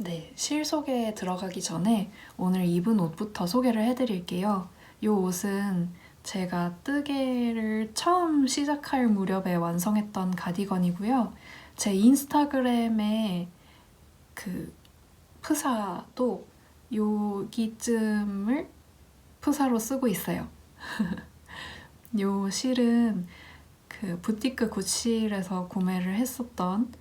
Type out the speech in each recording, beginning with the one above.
네, 실 소개에 들어가기 전에 오늘 입은 옷부터 소개를 해드릴게요. 이 옷은 제가 뜨개를 처음 시작할 무렵에 완성했던 가디건이고요. 제 인스타그램에 그 프사도 여기쯤을 프사로 쓰고 있어요. 이 실은 그 부티크 구실에서 구매를 했었던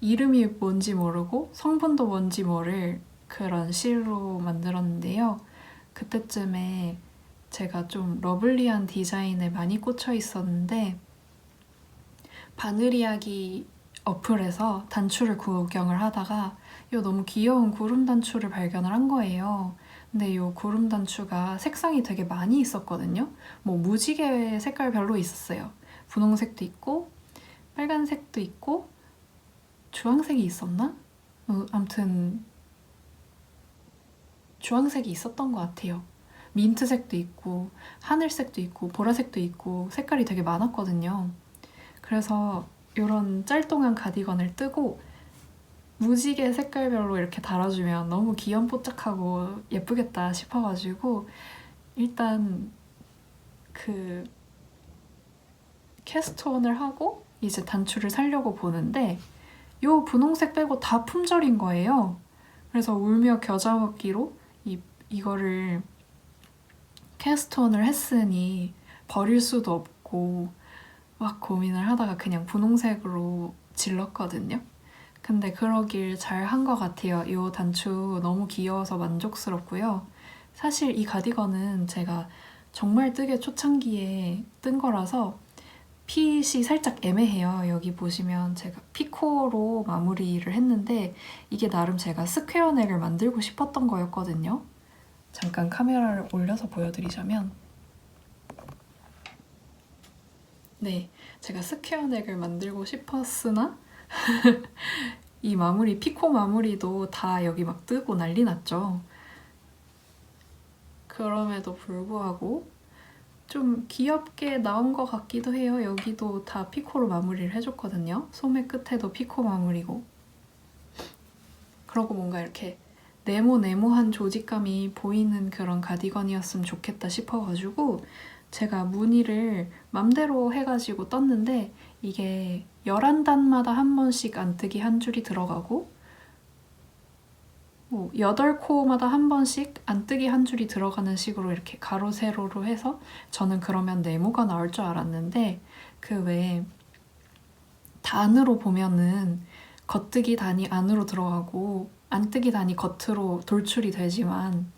이름이 뭔지 모르고 성분도 뭔지 모를 그런 실로 만들었는데요. 그때쯤에 제가 좀 러블리한 디자인에 많이 꽂혀 있었는데 바늘 이야기 어플에서 단추를 구경을 하다가 이 너무 귀여운 구름 단추를 발견을 한 거예요. 근데 이 구름 단추가 색상이 되게 많이 있었거든요. 뭐 무지개 색깔별로 있었어요. 분홍색도 있고 빨간색도 있고 주황색이 있었나? 아무튼 주황색이 있었던 것 같아요. 민트색도 있고 하늘색도 있고 보라색도 있고 색깔이 되게 많았거든요. 그래서 이런 짤동한 가디건을 뜨고 무지개 색깔별로 이렇게 달아주면 너무 귀염뽀짝하고 예쁘겠다 싶어가지고 일단 그 캐스트온을 하고 이제 단추를 살려고 보는데 이 분홍색 빼고 다 품절인 거예요. 그래서 울며 겨자 먹기로 이거를 캐스톤을 했으니 버릴 수도 없고 막 고민을 하다가 그냥 분홍색으로 질렀거든요. 근데 그러길 잘 한 것 같아요. 이 단추 너무 귀여워서 만족스럽고요. 사실 이 가디건은 제가 정말 뜨개 초창기에 뜬 거라서 핏이 살짝 애매해요. 여기 보시면 제가 피코로 마무리를 했는데 이게 나름 제가 스퀘어 넥을 만들고 싶었던 거였거든요. 잠깐 카메라를 올려서 보여드리자면 네, 제가 스퀘어 넥을 만들고 싶었으나 이 마무리, 피코 마무리도 다 여기 막 뜨고 난리 났죠. 그럼에도 불구하고 좀 귀엽게 나온 것 같기도 해요. 여기도 다 피코로 마무리를 해줬거든요. 소매 끝에도 피코 마무리고. 그러고 뭔가 이렇게 네모네모한 조직감이 보이는 그런 가디건이었으면 좋겠다 싶어가지고 제가 무늬를 맘대로 해가지고 떴는데 이게 11단마다 한 번씩 안뜨기 한 줄이 들어가고 뭐 8코마다 한 번씩 안뜨기 한 줄이 들어가는 식으로 이렇게 가로 세로로 해서 저는 그러면 네모가 나올 줄 알았는데 그 외에 단으로 보면은 겉뜨기 단이 안으로 들어가고 안뜨기 단이 겉으로 돌출이 되지만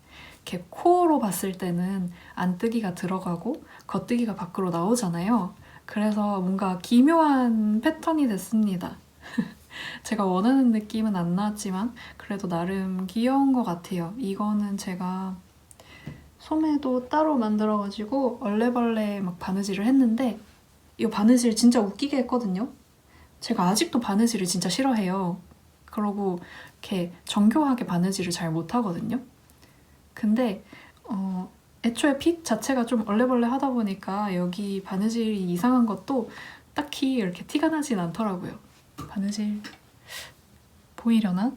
이렇게 코어로 봤을 때는 안뜨기가 들어가고 겉뜨기가 밖으로 나오잖아요. 그래서 뭔가 기묘한 패턴이 됐습니다. 제가 원하는 느낌은 안 나왔지만 그래도 나름 귀여운 것 같아요. 이거는 제가 소매도 따로 만들어가지고 얼레벌레 막 바느질을 했는데 이 바느질 진짜 웃기게 했거든요. 제가 아직도 바느질을 진짜 싫어해요. 그러고 이렇게 정교하게 바느질을 잘 못하거든요. 근데 애초에 핏 자체가 좀 얼레벌레 하다 보니까 여기 바느질이 이상한 것도 딱히 이렇게 티가 나진 않더라고요. 바느질 보이려나?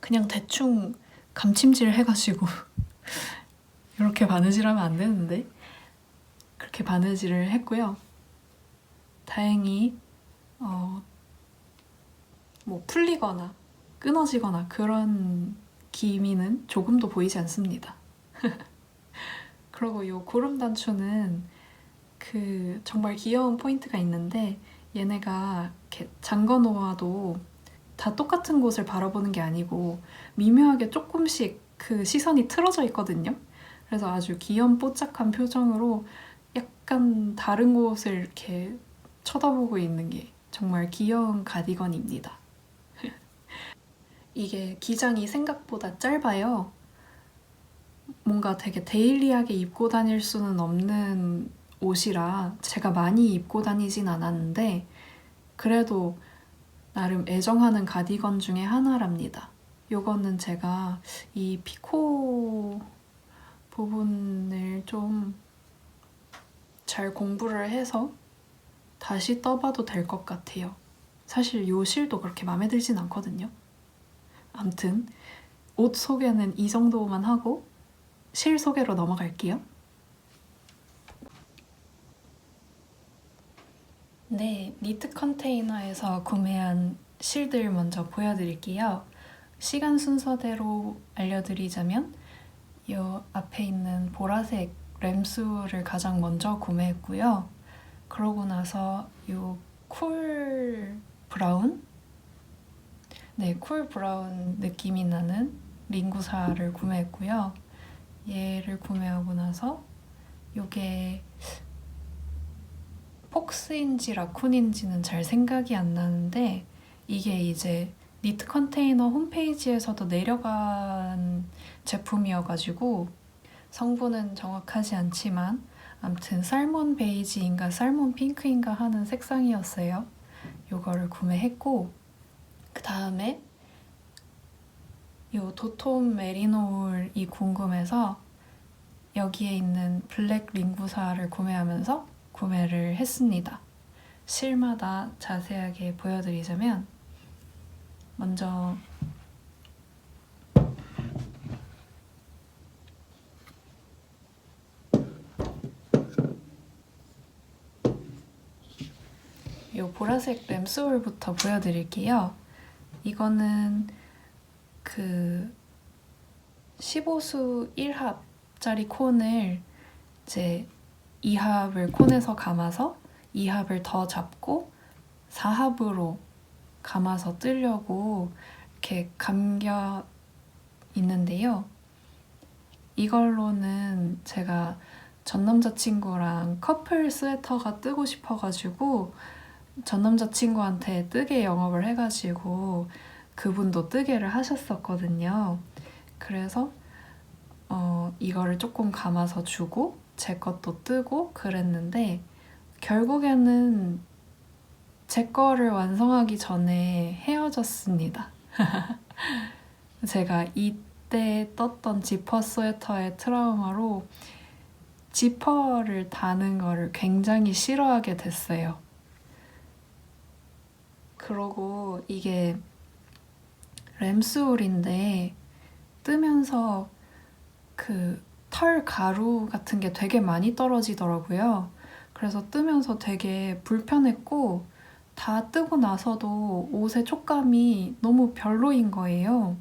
그냥 대충 감침질 해가지고 이렇게 바느질하면 안 되는데 그렇게 바느질을 했고요. 다행히 뭐 풀리거나 끊어지거나 그런 기미는 조금도 보이지 않습니다. 그리고 이 고름 단추는 그 정말 귀여운 포인트가 있는데 얘네가 이렇게 잠궈 놓아도 다 똑같은 곳을 바라보는 게 아니고 미묘하게 조금씩 그 시선이 틀어져 있거든요. 그래서 아주 귀염뽀짝한 표정으로 약간 다른 곳을 이렇게 쳐다보고 있는 게 정말 귀여운 가디건입니다. 이게 기장이 생각보다 짧아요. 뭔가 되게 데일리하게 입고 다닐 수는 없는 옷이라 제가 많이 입고 다니진 않았는데 그래도 나름 애정하는 가디건 중에 하나랍니다. 요거는 제가 이 피코 부분을 좀 잘 공부를 해서 다시 떠봐도 될 것 같아요. 사실 요 실도 그렇게 마음에 들진 않거든요. 암튼 옷 소개는 이 정도만 하고 실 소개로 넘어갈게요. 네, 니트 컨테이너에서 구매한 실들 먼저 보여드릴게요. 시간 순서대로 알려드리자면 이 앞에 있는 보라색 램수를 가장 먼저 구매했고요. 그러고 나서 이 쿨 브라운? 네, 쿨 브라운 느낌이 나는 링구사를 구매했고요. 얘를 구매하고 나서 이게 폭스인지 라쿤인지는 잘 생각이 안 나는데 이게 이제 니트 컨테이너 홈페이지에서도 내려간 제품이어가지고 성분은 정확하지 않지만 암튼 살몬 베이지인가 살몬 핑크인가 하는 색상이었어요. 요거를 구매했고 그 다음에 요 도톰 메리노울이 궁금해서 여기에 있는 블랙 링구사를 구매하면서 구매를 했습니다. 실마다 자세하게 보여드리자면 먼저 이 보라색 램소울부터 보여드릴게요. 이거는 그 15수 1합짜리 콘을 이제 2합을 콘에서 감아서 2합을 더 잡고 4합으로 감아서 뜨려고 이렇게 감겨 있는데요. 이걸로는 제가 전 남자친구랑 커플 스웨터가 뜨고 싶어가지고 전 남자친구한테 뜨개 영업을 해가지고 그분도 뜨개를 하셨었거든요. 그래서 이거를 조금 감아서 주고 제 것도 뜨고 그랬는데 결국에는 제 거를 완성하기 전에 헤어졌습니다. 제가 이때 떴던 지퍼 스웨터의 트라우마로 지퍼를 다는 거를 굉장히 싫어하게 됐어요. 그러고 이게 램스울인데 뜨면서 그 털 가루 같은 게 되게 많이 떨어지더라고요. 그래서 뜨면서 되게 불편했고 다 뜨고 나서도 옷의 촉감이 너무 별로인 거예요.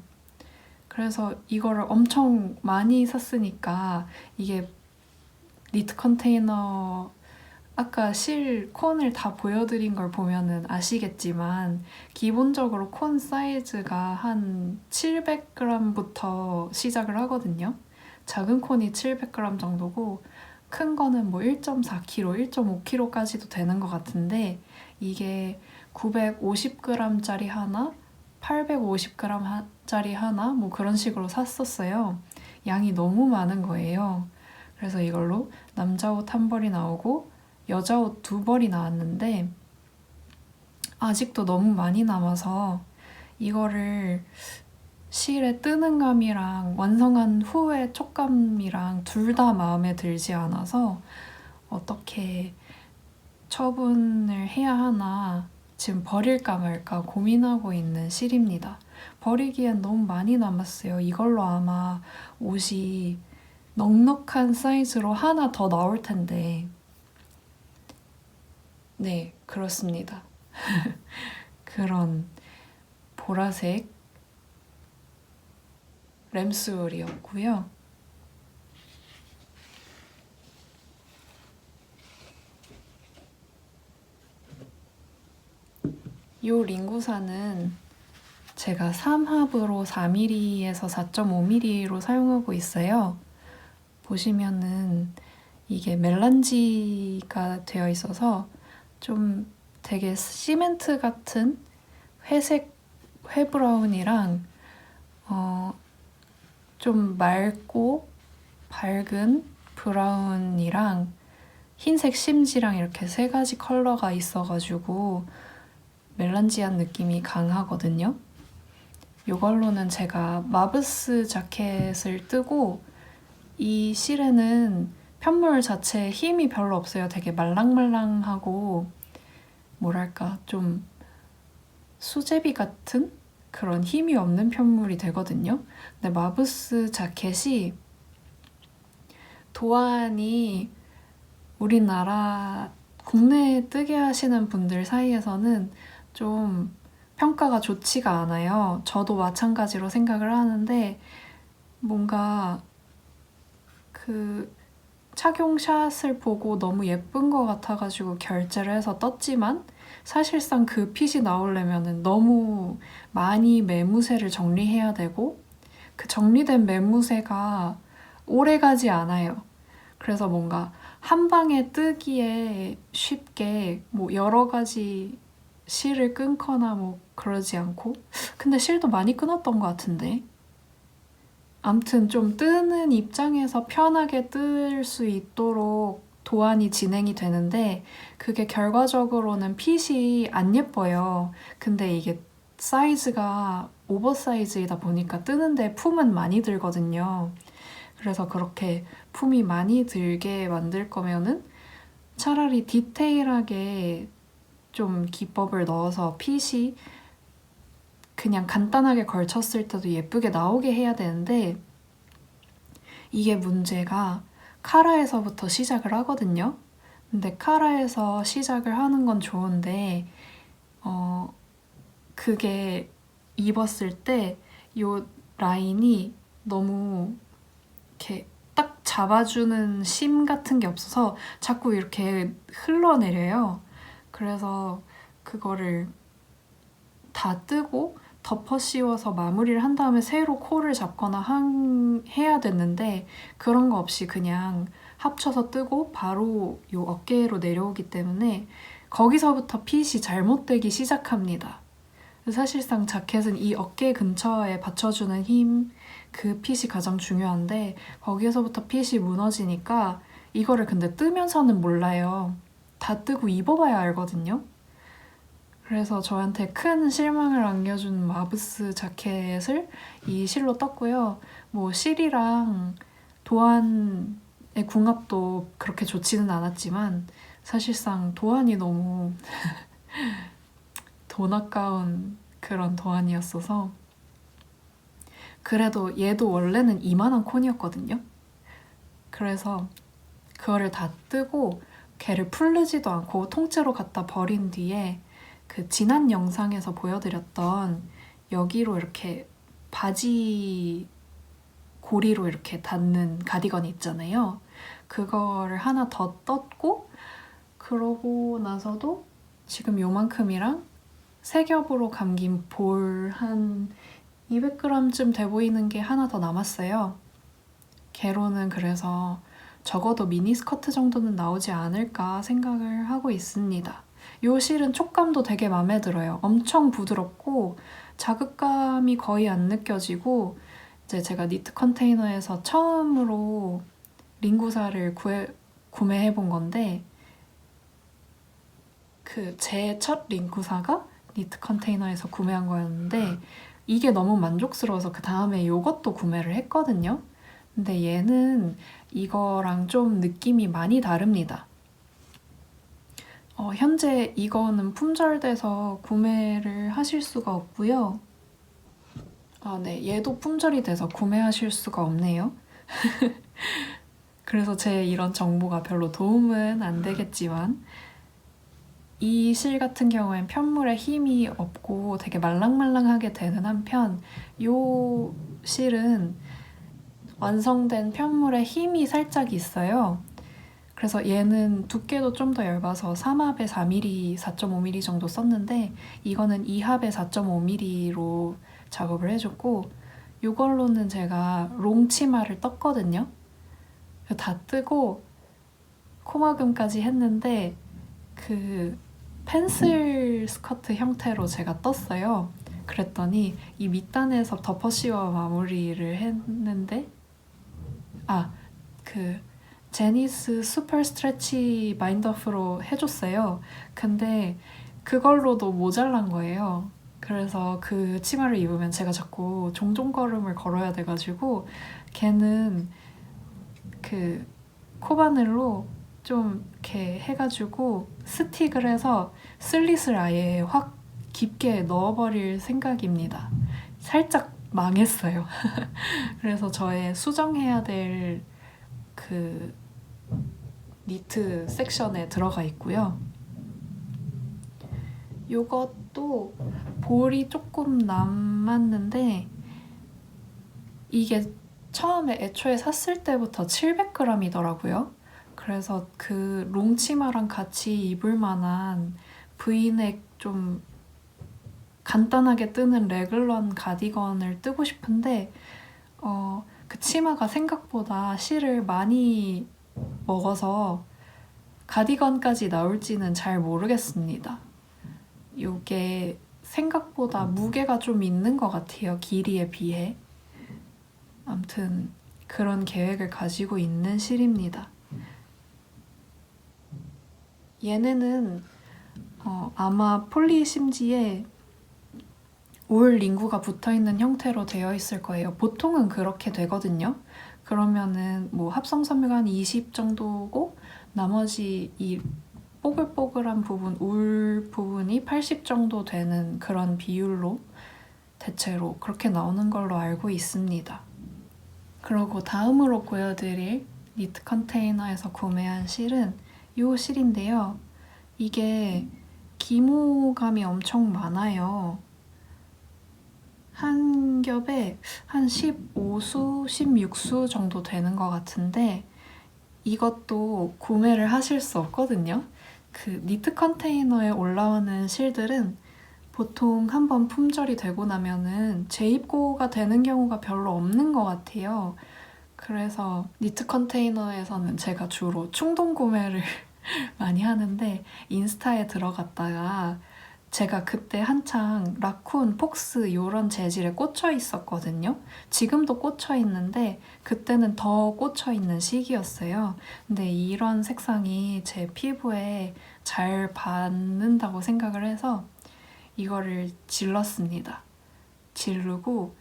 그래서 이거를 엄청 많이 샀으니까 이게 니트 컨테이너 아까 실 콘을 다 보여드린 걸 보면은 아시겠지만 기본적으로 콘 사이즈가 한 700g부터 시작을 하거든요. 작은 콘이 700g 정도고 큰 거는 뭐 1.4kg, 1.5kg까지도 되는 것 같은데 이게 950g짜리 하나, 850g짜리 하나 뭐 그런 식으로 샀었어요. 양이 너무 많은 거예요. 그래서 이걸로 남자 옷 한 벌이 나오고 여자 옷 두 벌이 나왔는데 아직도 너무 많이 남아서 이거를 실에 뜨는 감이랑 완성한 후의 촉감이랑 둘 다 마음에 들지 않아서 어떻게 처분을 해야 하나 지금 버릴까 말까 고민하고 있는 실입니다. 버리기엔 너무 많이 남았어요. 이걸로 아마 옷이 넉넉한 사이즈로 하나 더 나올 텐데 네, 그렇습니다. 그런 보라색 램스울이었고요. 이 링구사는 제가 3합으로 4mm에서 4.5mm로 사용하고 있어요. 보시면은 이게 멜란지가 되어 있어서 좀 되게 시멘트 같은 회색 회브라운이랑 좀 맑고 밝은 브라운이랑 흰색 심지랑 이렇게 세 가지 컬러가 있어가지고 멜란지한 느낌이 강하거든요. 이걸로는 제가 마브스 자켓을 뜨고 이 실에는 편물 자체에 힘이 별로 없어요. 되게 말랑말랑하고 뭐랄까 좀 수제비 같은 그런 힘이 없는 편물이 되거든요. 근데 마브스 자켓이 도안이 우리나라 국내에 뜨게 하시는 분들 사이에서는 좀 평가가 좋지가 않아요. 저도 마찬가지로 생각을 하는데 뭔가 그 착용샷을 보고 너무 예쁜 것 같아가지고 결제를 해서 떴지만 사실상 그 핏이 나오려면 너무 많이 매무새를 정리해야 되고 그 정리된 매무새가 오래가지 않아요. 그래서 뭔가 한 방에 뜨기에 쉽게 뭐 여러 가지 실을 끊거나 뭐 그러지 않고 근데 실도 많이 끊었던 것 같은데 암튼 좀 뜨는 입장에서 편하게 뜰 수 있도록 도안이 진행이 되는데 그게 결과적으로는 핏이 안 예뻐요. 근데 이게 사이즈가 오버사이즈이다 보니까 뜨는데 품은 많이 들거든요. 그래서 그렇게 품이 많이 들게 만들 거면은 차라리 디테일하게 좀 기법을 넣어서 핏이 그냥 간단하게 걸쳤을 때도 예쁘게 나오게 해야 되는데 이게 문제가 카라에서부터 시작을 하거든요. 근데 카라에서 시작을 하는 건 좋은데 그게 입었을 때 이 라인이 너무 이렇게 딱 잡아주는 심 같은 게 없어서 자꾸 이렇게 흘러내려요. 그래서 그거를 다 뜨고 덮어 씌워서 마무리를 한 다음에 새로 코를 잡거나 해야 됐는데 그런 거 없이 그냥 합쳐서 뜨고 바로 요 어깨로 내려오기 때문에 거기서부터 핏이 잘못되기 시작합니다. 사실상 자켓은 이 어깨 근처에 받쳐주는 힘, 그 핏이 가장 중요한데 거기에서부터 핏이 무너지니까 이거를 근데 뜨면서는 몰라요. 다 뜨고 입어봐야 알거든요. 그래서 저한테 큰 실망을 안겨준 마브스 자켓을 이 실로 떴고요. 뭐 실이랑 도안의 궁합도 그렇게 좋지는 않았지만 사실상 도안이 너무 돈 아까운 그런 도안이었어서 그래도 얘도 원래는 이만한 콘이었거든요. 그래서 그거를 다 뜨고 걔를 풀르지도 않고 통째로 갖다 버린 뒤에 그 지난 영상에서 보여드렸던 여기로 이렇게 바지 고리로 이렇게 닿는 가디건이 있잖아요. 그거를 하나 더 떴고 그러고 나서도 지금 요만큼이랑 세 겹으로 감긴 볼 한 200g쯤 돼 보이는 게 하나 더 남았어요. 걔로는 그래서 적어도 미니스커트 정도는 나오지 않을까 생각을 하고 있습니다. 요 실은 촉감도 되게 마음에 들어요. 엄청 부드럽고 자극감이 거의 안 느껴지고 이제 제가 니트 컨테이너에서 처음으로 링구사를 구매해 본 건데 그 제 첫 링구사가 니트 컨테이너에서 구매한 거였는데 이게 너무 만족스러워서 그 다음에 요것도 구매를 했거든요. 근데 얘는 이거랑 좀 느낌이 많이 다릅니다. 현재 이거는 품절돼서 구매를 하실 수가 없고요. 네, 얘도 품절이 돼서 구매하실 수가 없네요. 그래서 제 이런 정보가 별로 도움은 안 되겠지만 이 실 같은 경우엔 편물에 힘이 없고 되게 말랑말랑하게 되는 한편 요 실은 완성된 편물에 힘이 살짝 있어요. 그래서 얘는 두께도 좀 더 얇아서 3합에 4mm, 4.5mm 정도 썼는데 이거는 2합에 4.5mm로 작업을 해줬고 이걸로는 제가 롱 치마를 떴거든요. 다 뜨고 코막음까지 했는데 그 펜슬 스커트 형태로 제가 떴어요. 그랬더니 이 밑단에서 덮어 씌워 마무리를 했는데 그 제니스 슈퍼 스트레치 마인더프로 해줬어요. 근데 그걸로도 모자란 거예요. 그래서 그 치마를 입으면 제가 자꾸 종종걸음을 걸어야 돼가지고 걔는 그 코바늘로 좀 이렇게 해가지고 스틱을 해서 슬릿을 아예 확 깊게 넣어버릴 생각입니다. 살짝 망했어요. 그래서 저의 수정해야 될 그 니트 섹션에 들어가 있고요. 요것도 볼이 조금 남았는데 이게 처음에 애초에 샀을 때부터 700g이더라고요. 그래서 그 롱치마랑 같이 입을 만한 브이넥 좀 간단하게 뜨는 레글런 가디건을 뜨고 싶은데 그 치마가 생각보다 실을 많이 먹어서 가디건까지 나올지는 잘 모르겠습니다. 이게 생각보다 무게가 좀 있는 것 같아요. 길이에 비해. 아무튼 그런 계획을 가지고 있는 실입니다. 얘네는 아마 폴리 심지에 올 링구가 붙어있는 형태로 되어 있을 거예요. 보통은 그렇게 되거든요. 그러면은 뭐 합성 섬유가 한 20 정도고 나머지 이 뽀글뽀글한 부분, 울 부분이 80 정도 되는 그런 비율로 대체로 그렇게 나오는 걸로 알고 있습니다. 그리고 다음으로 보여드릴 니트 컨테이너에서 구매한 실은 이 실인데요. 이게 기모감이 엄청 많아요. 한 겹에 한 15수, 16수 정도 되는 것 같은데 이것도 구매를 하실 수 없거든요. 그 니트 컨테이너에 올라오는 실들은 보통 한번 품절이 되고 나면은 재입고가 되는 경우가 별로 없는 것 같아요. 그래서 니트 컨테이너에서는 제가 주로 충동 구매를 많이 하는데 인스타에 들어갔다가 제가 그때 한창 라쿤, 폭스 이런 재질에 꽂혀 있었거든요. 지금도 꽂혀 있는데 그때는 더 꽂혀 있는 시기였어요. 근데 이런 색상이 제 피부에 잘 받는다고 생각을 해서 이거를 질렀습니다. 지르고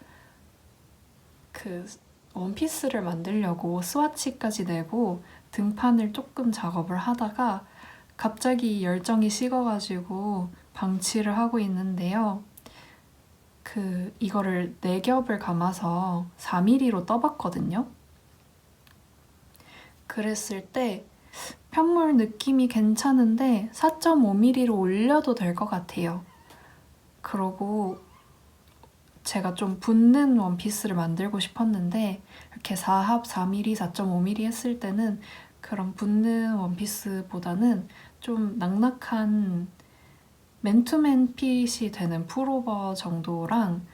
그 원피스를 만들려고 스와치까지 내고 등판을 조금 작업을 하다가 갑자기 열정이 식어가지고 방치를 하고 있는데요. 이거를 4겹을 감아서 4mm로 떠봤거든요. 그랬을 때 편물 느낌이 괜찮은데 4.5mm로 올려도 될 것 같아요. 그러고 제가 좀 붙는 원피스를 만들고 싶었는데 이렇게 4합 4mm, 4.5mm 했을 때는 그런 붙는 원피스보다는 좀 낙낙한 맨투맨 핏이 되는 풀오버 정도랑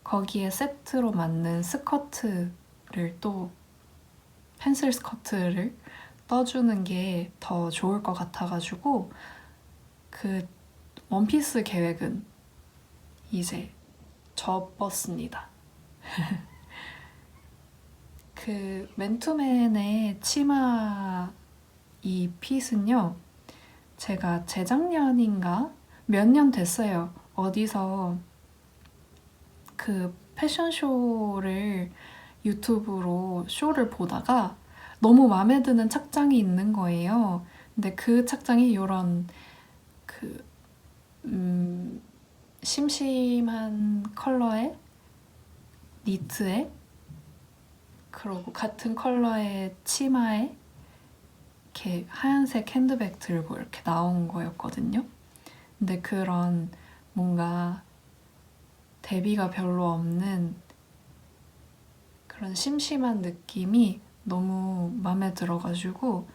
거기에 세트로 맞는 스커트를 또 펜슬 스커트를 떠주는 게 더 좋을 것 같아가지고 그 원피스 계획은 이제 접었습니다. 그 맨투맨의 치마 이 핏은요, 제가 재작년인가 몇 년 됐어요. 어디서 그 패션쇼를 유튜브로 쇼를 보다가 너무 마음에 드는 착장이 있는 거예요. 근데 그 착장이 이런 그 심심한 컬러의 니트에 그리고 같은 컬러의 치마에 이렇게 하얀색 핸드백 들고 이렇게 나온 거였거든요. 근데 그런 뭔가 대비가 별로 없는 그런 심심한 느낌이 너무 마음에 들어가지고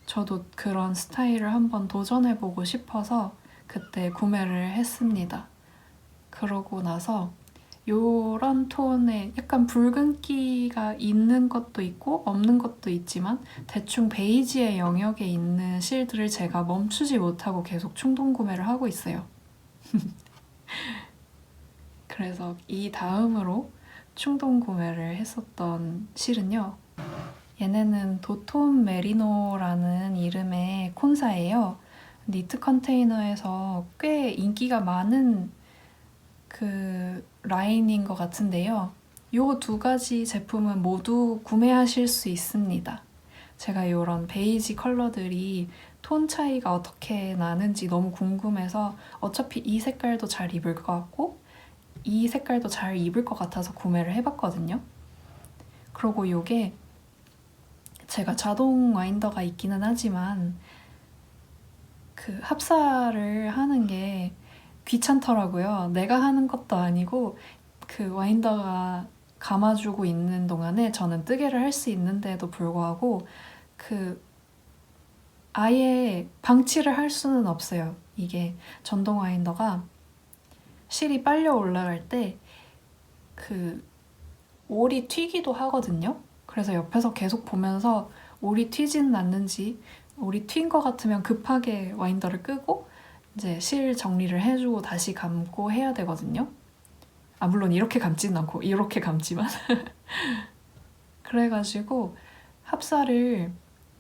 저도 그런 스타일을 한번 도전해보고 싶어서 그때 구매를 했습니다. 그러고 나서 요런 톤의 약간 붉은기가 있는 것도 있고 없는 것도 있지만 대충 베이지의 영역에 있는 실들을 제가 멈추지 못하고 계속 충동 구매를 하고 있어요. 그래서 이 다음으로 충동 구매를 했었던 실은요. 얘네는 도톰 메리노라는 이름의 콘사예요. 니트 컨테이너에서 꽤 인기가 많은 그 라인인 것 같은데요. 요 2가지 제품은 모두 구매하실 수 있습니다. 제가 이런 베이지 컬러들이 톤 차이가 어떻게 나는지 너무 궁금해서 어차피 이 색깔도 잘 입을 것 같고 이 색깔도 잘 입을 것 같아서 구매를 해봤거든요. 그리고 이게 제가 자동 와인더가 있기는 하지만 그 합사를 하는 게 귀찮더라고요. 내가 하는 것도 아니고 그 와인더가 감아주고 있는 동안에 저는 뜨개를 할 수 있는데도 불구하고 그 아예 방치를 할 수는 없어요. 이게 전동 와인더가 실이 빨려 올라갈 때 그 올이 튀기도 하거든요. 그래서 옆에서 계속 보면서 올이 튀지는 않는지, 올이 튄 것 같으면 급하게 와인더를 끄고 이제 실 정리를 해주고 다시 감고 해야 되거든요. 아, 물론 이렇게 감지는 않고 이렇게 감지만. 그래가지고 합사를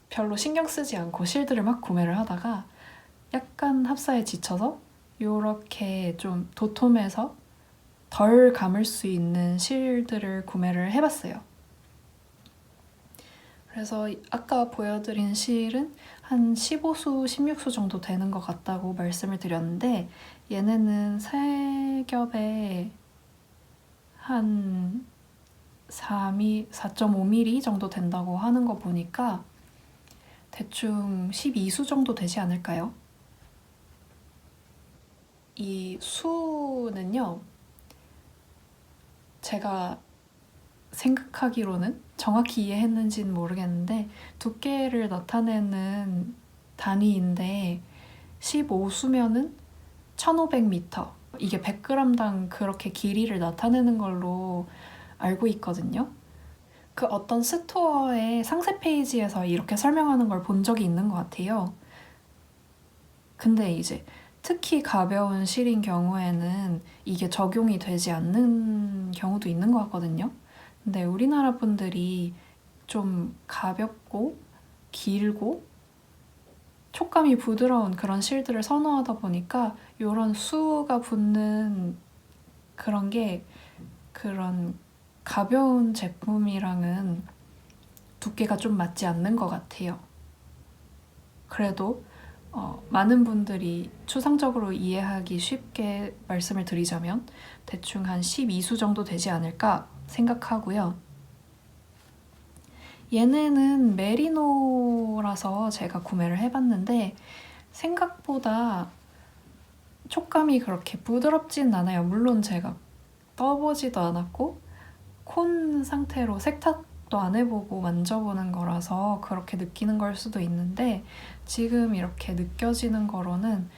별로 신경 쓰지 않고 실들을 막 구매를 하다가 약간 합사에 지쳐서 이렇게 좀 도톰해서 덜 감을 수 있는 실들을 구매를 해봤어요. 그래서 아까 보여드린 실은 한 15수, 16수 정도 되는 것 같다고 말씀을 드렸는데 얘네는 세 겹에 한 4.5mm 정도 된다고 하는 거 보니까 대충 12수 정도 되지 않을까요? 이 수는요, 제가 생각하기로는 정확히 이해했는지는 모르겠는데 두께를 나타내는 단위인데 15수면은 1500m, 이게 100g당 그렇게 길이를 나타내는 걸로 알고 있거든요. 그 어떤 스토어의 상세 페이지에서 이렇게 설명하는 걸 본 적이 있는 것 같아요. 근데 이제 특히 가벼운 실인 경우에는 이게 적용이 되지 않는 경우도 있는 것 같거든요. 근데 우리나라 분들이 좀 가볍고 길고 촉감이 부드러운 그런 실들을 선호하다 보니까 이런 수가 붙는 그런 게 그런 가벼운 제품이랑은 두께가 좀 맞지 않는 것 같아요. 그래도 많은 분들이 추상적으로 이해하기 쉽게 말씀을 드리자면 대충 한 12수 정도 되지 않을까 생각하고요. 얘네는 메리노라서 제가 구매를 해봤는데 생각보다 촉감이 그렇게 부드럽진 않아요. 물론 제가 떠보지도 않았고 콘 상태로 세탁도 안 해보고 만져보는 거라서 그렇게 느끼는 걸 수도 있는데 지금 이렇게 느껴지는 거로는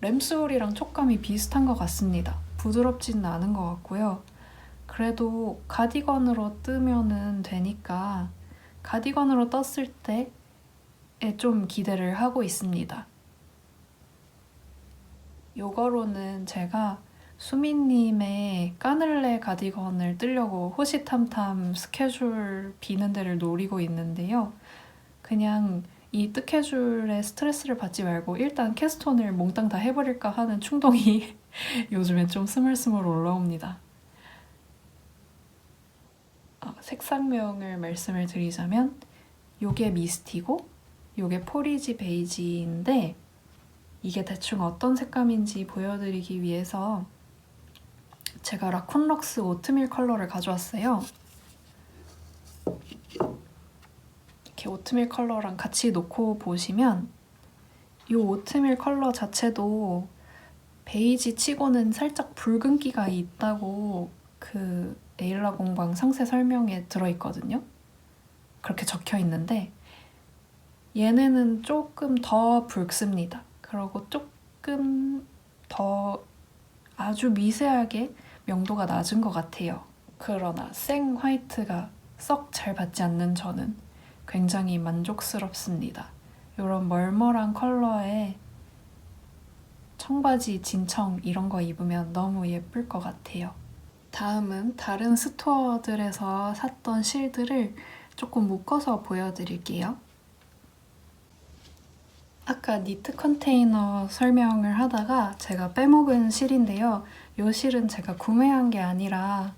램솔이랑 촉감이 비슷한 것 같습니다. 부드럽지는 않은 것 같고요. 그래도 가디건으로 뜨면은 되니까 가디건으로 떴을 때에 좀 기대를 하고 있습니다. 요거로는 제가 수민님의 까늘레 가디건을 뜨려고 호시탐탐 스케줄 비는 데를 노리고 있는데요. 그냥 이 뜨개줄에 스트레스를 받지 말고 일단 캐스톤을 몽땅 다 해버릴까 하는 충동이 요즘엔 좀 스물스물 올라옵니다. 색상명을 말씀을 드리자면 요게 미스티고 요게 포리지 베이지인데 이게 대충 어떤 색감인지 보여드리기 위해서 제가 라쿤럭스 오트밀 컬러를 가져왔어요. 이렇게 오트밀 컬러랑 같이 놓고 보시면 이 오트밀 컬러 자체도 베이지 치고는 살짝 붉은기가 있다고 그 에일라 공방 상세 설명에 들어있거든요. 그렇게 적혀 있는데 얘네는 조금 더 붉습니다. 그리고 조금 더 아주 미세하게 명도가 낮은 것 같아요. 그러나 생 화이트가 썩 잘 받지 않는 저는 굉장히 만족스럽습니다. 이런 멀멀한 컬러에 청바지, 진청 이런 거 입으면 너무 예쁠 것 같아요. 다음은 다른 스토어들에서 샀던 실들을 조금 묶어서 보여드릴게요. 아까 니트 컨테이너 설명을 하다가 제가 빼먹은 실인데요. 이 실은 제가 구매한 게 아니라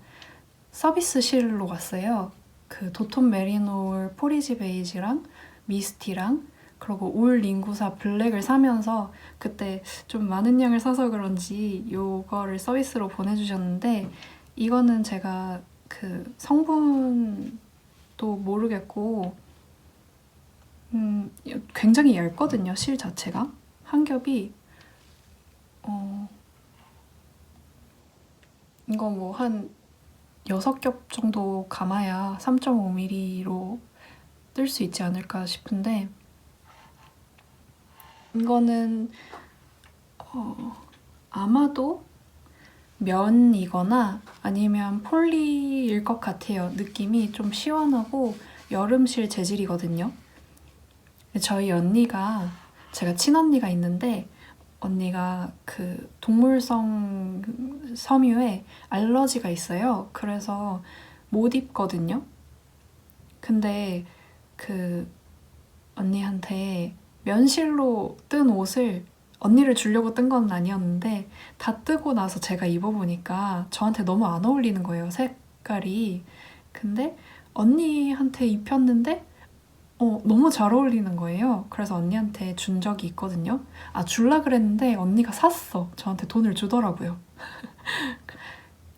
서비스 실로 왔어요. 그 도톤 메리노울 포리지 베이지랑 미스티랑 그리고 올 링구사 블랙을 사면서 그때 좀 많은 양을 사서 그런지 요거를 서비스로 보내주셨는데 이거는 제가 그 성분도 모르겠고 굉장히 얇거든요. 실 자체가 한 겹이 이거 뭐 한 6겹 정도 감아야 3.5mm로 뜰 수 있지 않을까 싶은데 이거는 아마도 면이거나 아니면 폴리일 것 같아요. 느낌이 좀 시원하고 여름실 재질이거든요. 저희 언니가 제가 친언니가 있는데 언니가 그 동물성 섬유에 알러지가 있어요. 그래서 못 입거든요. 근데 그 언니한테 면실로 뜬 옷을 언니를 주려고 뜬 건 아니었는데 다 뜨고 나서 제가 입어보니까 저한테 너무 안 어울리는 거예요. 색깔이. 근데 언니한테 입혔는데 너무 잘 어울리는 거예요. 그래서 언니한테 준 적이 있거든요. 줄라 그랬는데 언니가 샀어. 저한테 돈을 주더라고요.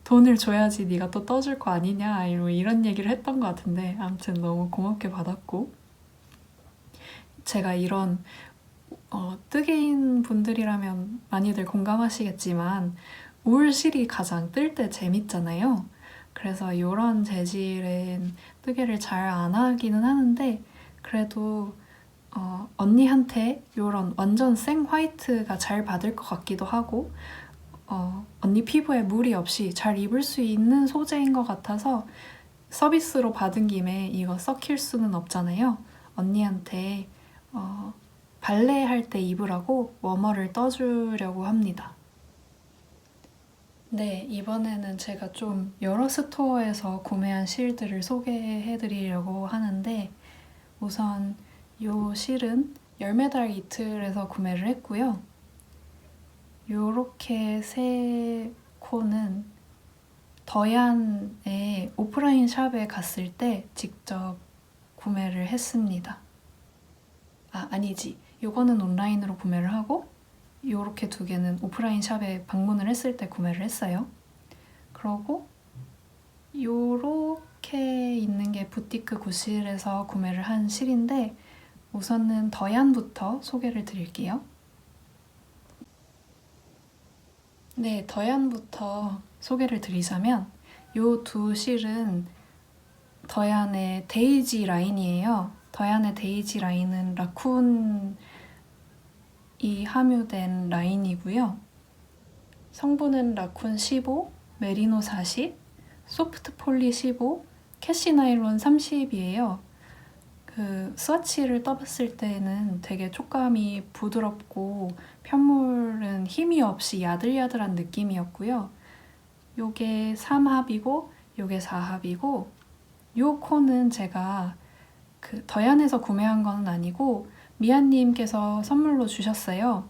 돈을 줘야지 네가 또 떠줄 거 아니냐 이런 얘기를 했던 것 같은데 아무튼 너무 고맙게 받았고 제가 이런 뜨개인 분들이라면 많이들 공감하시겠지만 울 실이 가장 뜰 때 재밌잖아요. 그래서 이런 재질은 뜨개를 잘 안 하기는 하는데 그래도 언니한테 이런 완전 생 화이트가 잘 받을 것 같기도 하고 언니 피부에 무리 없이 잘 입을 수 있는 소재인 것 같아서 서비스로 받은 김에 이거 썩힐 수는 없잖아요. 언니한테 발레 할 때 입으라고 워머를 떠주려고 합니다. 네, 이번에는 제가 좀 여러 스토어에서 구매한 실들을 소개해드리려고 하는데 우선 이 실은 열매달 이틀에서 구매를 했고요. 요렇게 세 코는 더얀의 오프라인 샵에 갔을 때 직접 구매를 했습니다. 아니지. 요거는 온라인으로 구매를 하고 요렇게 두 개는 오프라인 샵에 방문을 했을 때 구매를 했어요. 그러고 요렇게 있는 게 부티크 구실에서 구매를 한 실인데 우선은 더얀부터 소개를 드릴게요. 네, 더얀부터 소개를 드리자면 요 두 실은 더얀의 데이지 라인이에요. 더얀의 데이지 라인은 라쿤이 함유된 라인이고요. 성분은 라쿤 15, 메리노 40, 소프트 폴리 15, 캐시 나일론 30이에요. 그 스와치를 떠봤을 때는 되게 촉감이 부드럽고 편물은 힘이 없이 야들야들한 느낌이었고요. 요게 3합이고 요게 4합이고 요 코는 제가 그 더얀에서 구매한 건 아니고 미아님께서 선물로 주셨어요.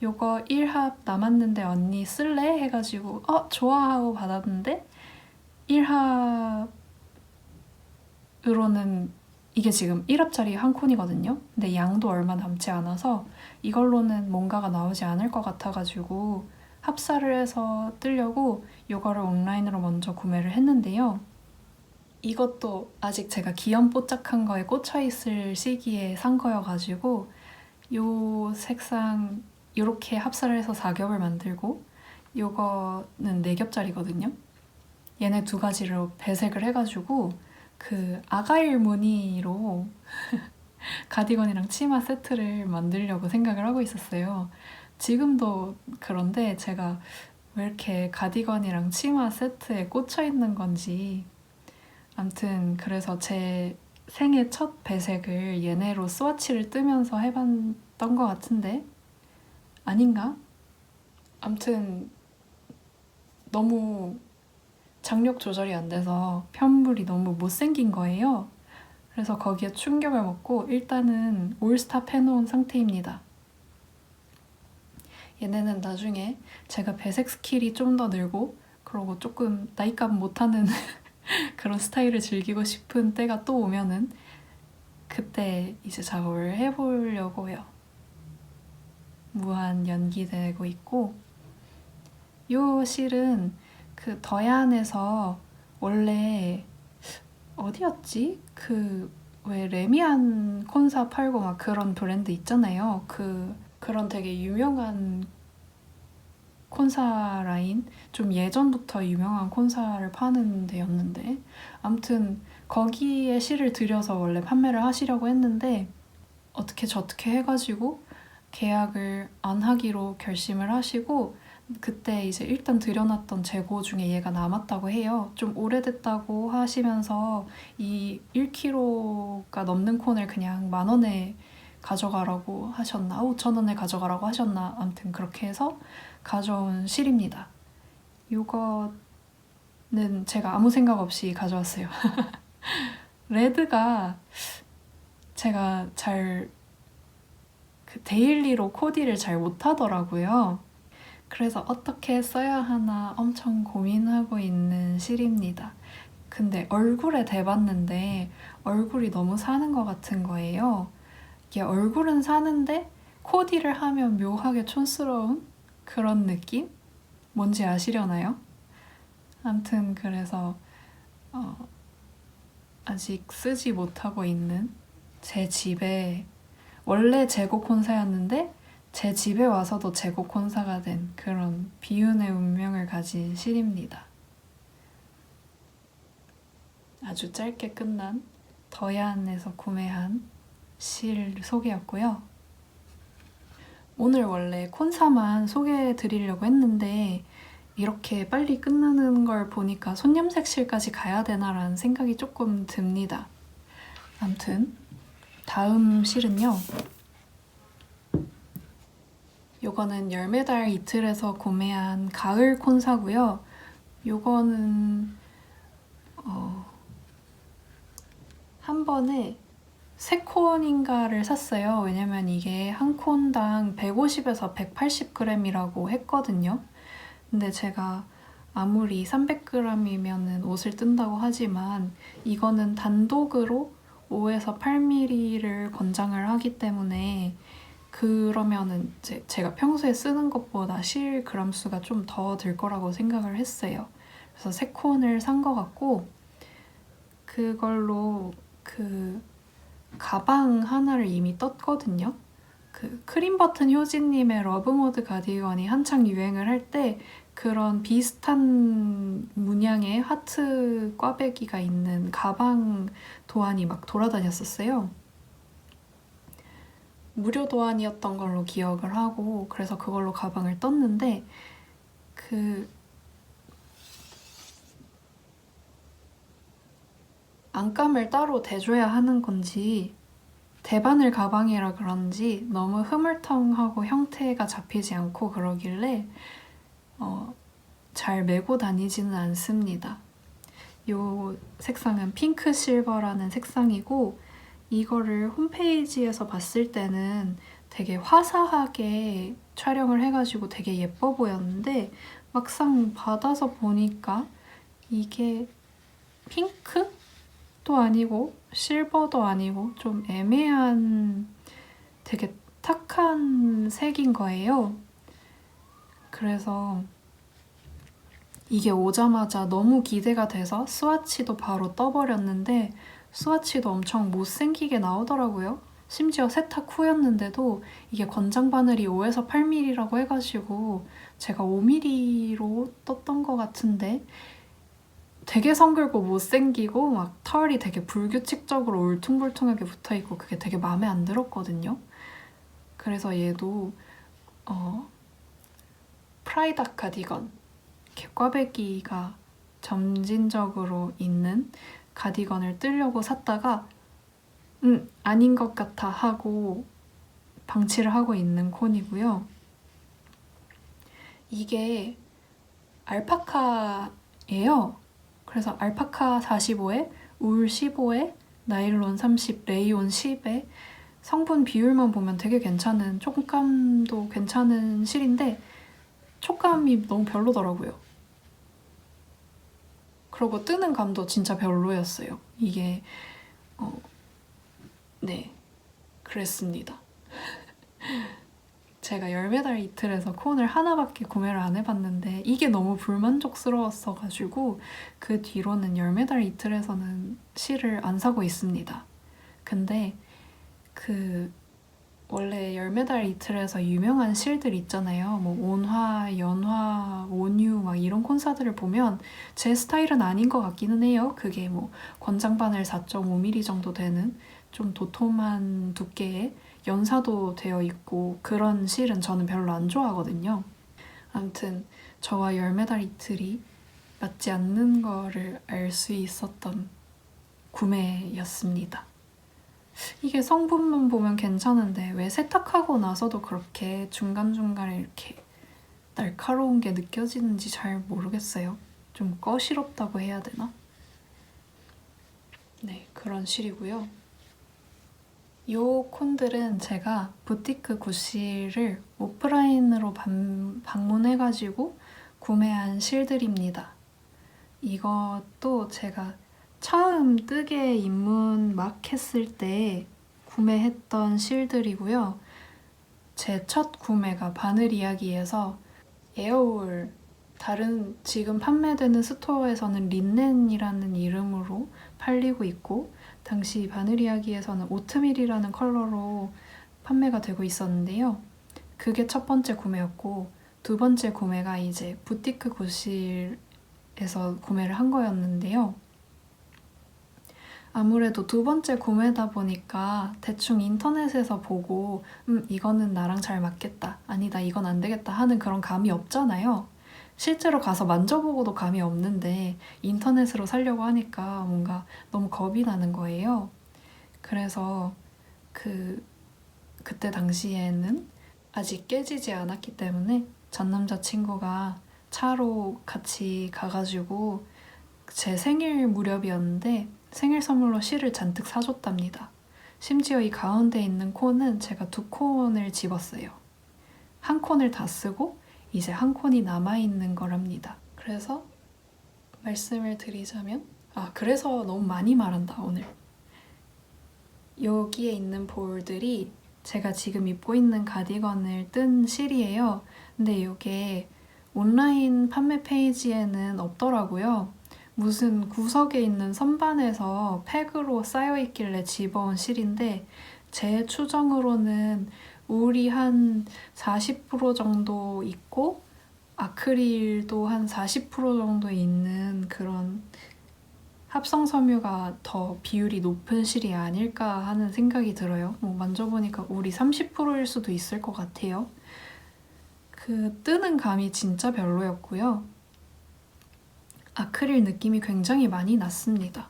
요거 1합 남았는데 언니 쓸래? 해가지고 좋아하고 받았는데 1합으로는 이게 지금 1합짜리 한 콘이거든요. 근데 양도 얼마 남지 않아서 이걸로는 뭔가가 나오지 않을 것 같아가지고 합사를 해서 뜨려고 이거를 온라인으로 먼저 구매를 했는데요. 이것도 아직 제가 기염뽀짝한 거에 꽂혀있을 시기에 산 거여가지고 요 색상 이렇게 합사를 해서 4겹을 만들고 요거는 4겹짜리거든요. 얘네 두 가지로 배색을 해가지고 그 아가일 무늬로 가디건이랑 치마 세트를 만들려고 생각을 하고 있었어요. 지금도 그런데 제가 왜 이렇게 가디건이랑 치마 세트에 꽂혀 있는 건지 암튼 그래서 제 생애 첫 배색을 얘네로 스와치를 뜨면서 해봤던 것 같은데 아닌가? 암튼 너무 장력 조절이 안 돼서 편물이 너무 못생긴 거예요. 그래서 거기에 충격을 먹고 일단은 올스탑 해놓은 상태입니다. 얘네는 나중에 제가 배색 스킬이 좀 더 늘고 그리고 조금 나이값 못하는 그런 스타일을 즐기고 싶은 때가 또 오면은 그때 이제 작업을 해보려고 해요. 무한 연기되고 있고, 요 실은 그 더얀에서 원래 어디였지? 그 왜 레미안 콘사 팔고 막 그런 브랜드 있잖아요. 그런 되게 유명한 콘사 라인, 좀 예전부터 유명한 콘사를 파는 데였는데, 아무튼 거기에 실을 들여서 원래 판매를 하시려고 했는데 어떻게 저떻게 해가지고 계약을 안 하기로 결심을 하시고, 그때 이제 일단 들여놨던 재고 중에 얘가 남았다고 해요. 좀 오래됐다고 하시면서 이 1kg가 넘는 콘을 그냥 10,000원에 가져가라고 하셨나 5,000원에 가져가라고 하셨나, 아무튼 그렇게 해서 가져온 실입니다. 이거는 제가 아무 생각 없이 가져왔어요. 레드가 제가 잘 데일리로 코디를 잘 못하더라고요. 그래서 어떻게 써야 하나 엄청 고민하고 있는 실입니다. 근데 얼굴에 대봤는데 얼굴이 너무 사는 것 같은 거예요. 이게 얼굴은 사는데 코디를 하면 묘하게 촌스러운 그런 느낌? 뭔지 아시려나요? 아무튼 그래서 아직 쓰지 못하고 있는, 제 집에 원래 재고 콘사였는데 제 집에 와서도 재고 콘사가 된 그런 비운의 운명을 가진 실입니다. 아주 짧게 끝난 더얀에서 구매한 실 소개였고요. 오늘 원래 콘사만 소개해 드리려고 했는데 이렇게 빨리 끝나는 걸 보니까 손염색실까지 가야 되나라는 생각이 조금 듭니다. 아무튼 다음 실은요, 요거는 열매달 이틀에서 구매한 가을 콘사고요. 요거는 한 번에 3콘인가를 샀어요. 왜냐면 이게 한 콘당 150에서 180g이라고 했거든요. 근데 제가 아무리 300g이면 옷을 뜬다고 하지만 이거는 단독으로 5에서 8mm를 권장을 하기 때문에, 그러면은 이제 제가 평소에 쓰는 것보다 실 그람 수가 좀 더 들 거라고 생각을 했어요. 그래서 3콘을 산 것 같고, 그걸로 그 가방 하나를 이미 떴거든요. 그 크림버튼 효진님의 러브모드 가디건이 한창 유행을 할 때 그런 비슷한 문양의 하트 꽈배기가 있는 가방 도안이 막 돌아다녔었어요. 무료 도안이었던 걸로 기억을 하고, 그래서 그걸로 가방을 떴는데 그 안감을 따로 대줘야 하는 건지 대바늘 가방이라 그런지 너무 흐물텅하고 형태가 잡히지 않고 그러길래 잘 메고 다니지는 않습니다. 이 색상은 핑크 실버라는 색상이고, 이거를 홈페이지에서 봤을 때는 되게 화사하게 촬영을 해가지고 되게 예뻐 보였는데 막상 받아서 보니까 이게 핑크도 아니고 실버도 아니고 좀 애매한 되게 탁한 색인 거예요. 그래서 이게 오자마자 너무 기대가 돼서 스와치도 바로 떠버렸는데 스와치도 엄청 못생기게 나오더라고요. 심지어 세탁 후였는데도 이게 권장 바늘이 5에서 8mm라고 해가지고 제가 5mm로 떴던 것 같은데 되게 성글고 못생기고 막 털이 되게 불규칙적으로 울퉁불퉁하게 붙어있고 그게 되게 마음에 안 들었거든요. 그래서 얘도 프라이다 가디건, 이렇게 꽈배기가 점진적으로 있는 가디건을 뜨려고 샀다가 아닌 것 같아 하고 방치를 하고 있는 콘이고요. 이게 알파카예요. 그래서 알파카 45에 울 15에 나일론 30, 레이온 10에 성분 비율만 보면 되게 괜찮은, 촉감도 괜찮은 실인데 촉감이 너무 별로더라고요. 그리고 뜨는 감도 진짜 별로였어요. 이게 네, 그랬습니다. 제가 열매달 이틀에서 콘을 하나밖에 구매를 안 해봤는데 이게 너무 불만족스러웠어가지고 그 뒤로는 열매달 이틀에서는 실을 안 사고 있습니다. 근데 그 원래 열매달 이틀에서 유명한 실들 있잖아요. 뭐 온화, 연화, 온유 막 이런 콘사들을 보면 제 스타일은 아닌 것 같기는 해요. 그게 뭐 권장바늘 4.5mm 정도 되는 좀 도톰한 두께의 연사도 되어 있고 그런 실은 저는 별로 안 좋아하거든요. 아무튼 저와 열매달 이틀이 맞지 않는 거를 알 수 있었던 구매였습니다. 이게 성분만 보면 괜찮은데 왜 세탁하고 나서도 그렇게 중간중간에 이렇게 날카로운 게 느껴지는지 잘 모르겠어요. 좀 꺼시럽다고 해야 되나? 네, 그런 실이고요. 요 콘들은 제가 부티크 구시를 오프라인으로 방문해가지고 구매한 실들입니다. 이것도 제가 처음 뜨개 입문 막 했을 때 구매했던 실들이고요. 제 첫 구매가 바늘 이야기에서 에어울, 다른 지금 판매되는 스토어에서는 린넨이라는 이름으로 팔리고 있고 당시 바늘 이야기에서는 오트밀이라는 컬러로 판매가 되고 있었는데요. 그게 첫 번째 구매였고 두 번째 구매가 이제 부티크 구실에서 구매를 한 거였는데요. 아무래도 두 번째 구매다 보니까 대충 인터넷에서 보고 이거는 나랑 잘 맞겠다, 아니다 이건 안 되겠다 하는 그런 감이 없잖아요. 실제로 가서 만져보고도 감이 없는데 인터넷으로 사려고 하니까 뭔가 너무 겁이 나는 거예요. 그래서 그때 당시에는 아직 깨지지 않았기 때문에 전 남자친구가 차로 같이 가가지고 제 생일 무렵이었는데 생일 선물로 실을 잔뜩 사줬답니다. 심지어 이 가운데 있는 콘은 제가 두 콘을 집었어요. 한 콘을 다 쓰고 이제 한 콘이 남아있는 거랍니다. 그래서 말씀을 드리자면 그래서 너무 많이 말한다 오늘. 여기에 있는 볼들이 제가 지금 입고 있는 가디건을 뜬 실이에요. 근데 이게 온라인 판매 페이지에는 없더라고요. 무슨 구석에 있는 선반에서 팩으로 쌓여있길래 집어온 실인데 제 추정으로는 울이 한 40% 정도 있고 아크릴도 한 40% 정도 있는 그런 합성 섬유가 더 비율이 높은 실이 아닐까 하는 생각이 들어요. 만져보니까 울이 30%일 수도 있을 것 같아요. 그 뜨는 감이 진짜 별로였고요. 아크릴 느낌이 굉장히 많이 났습니다.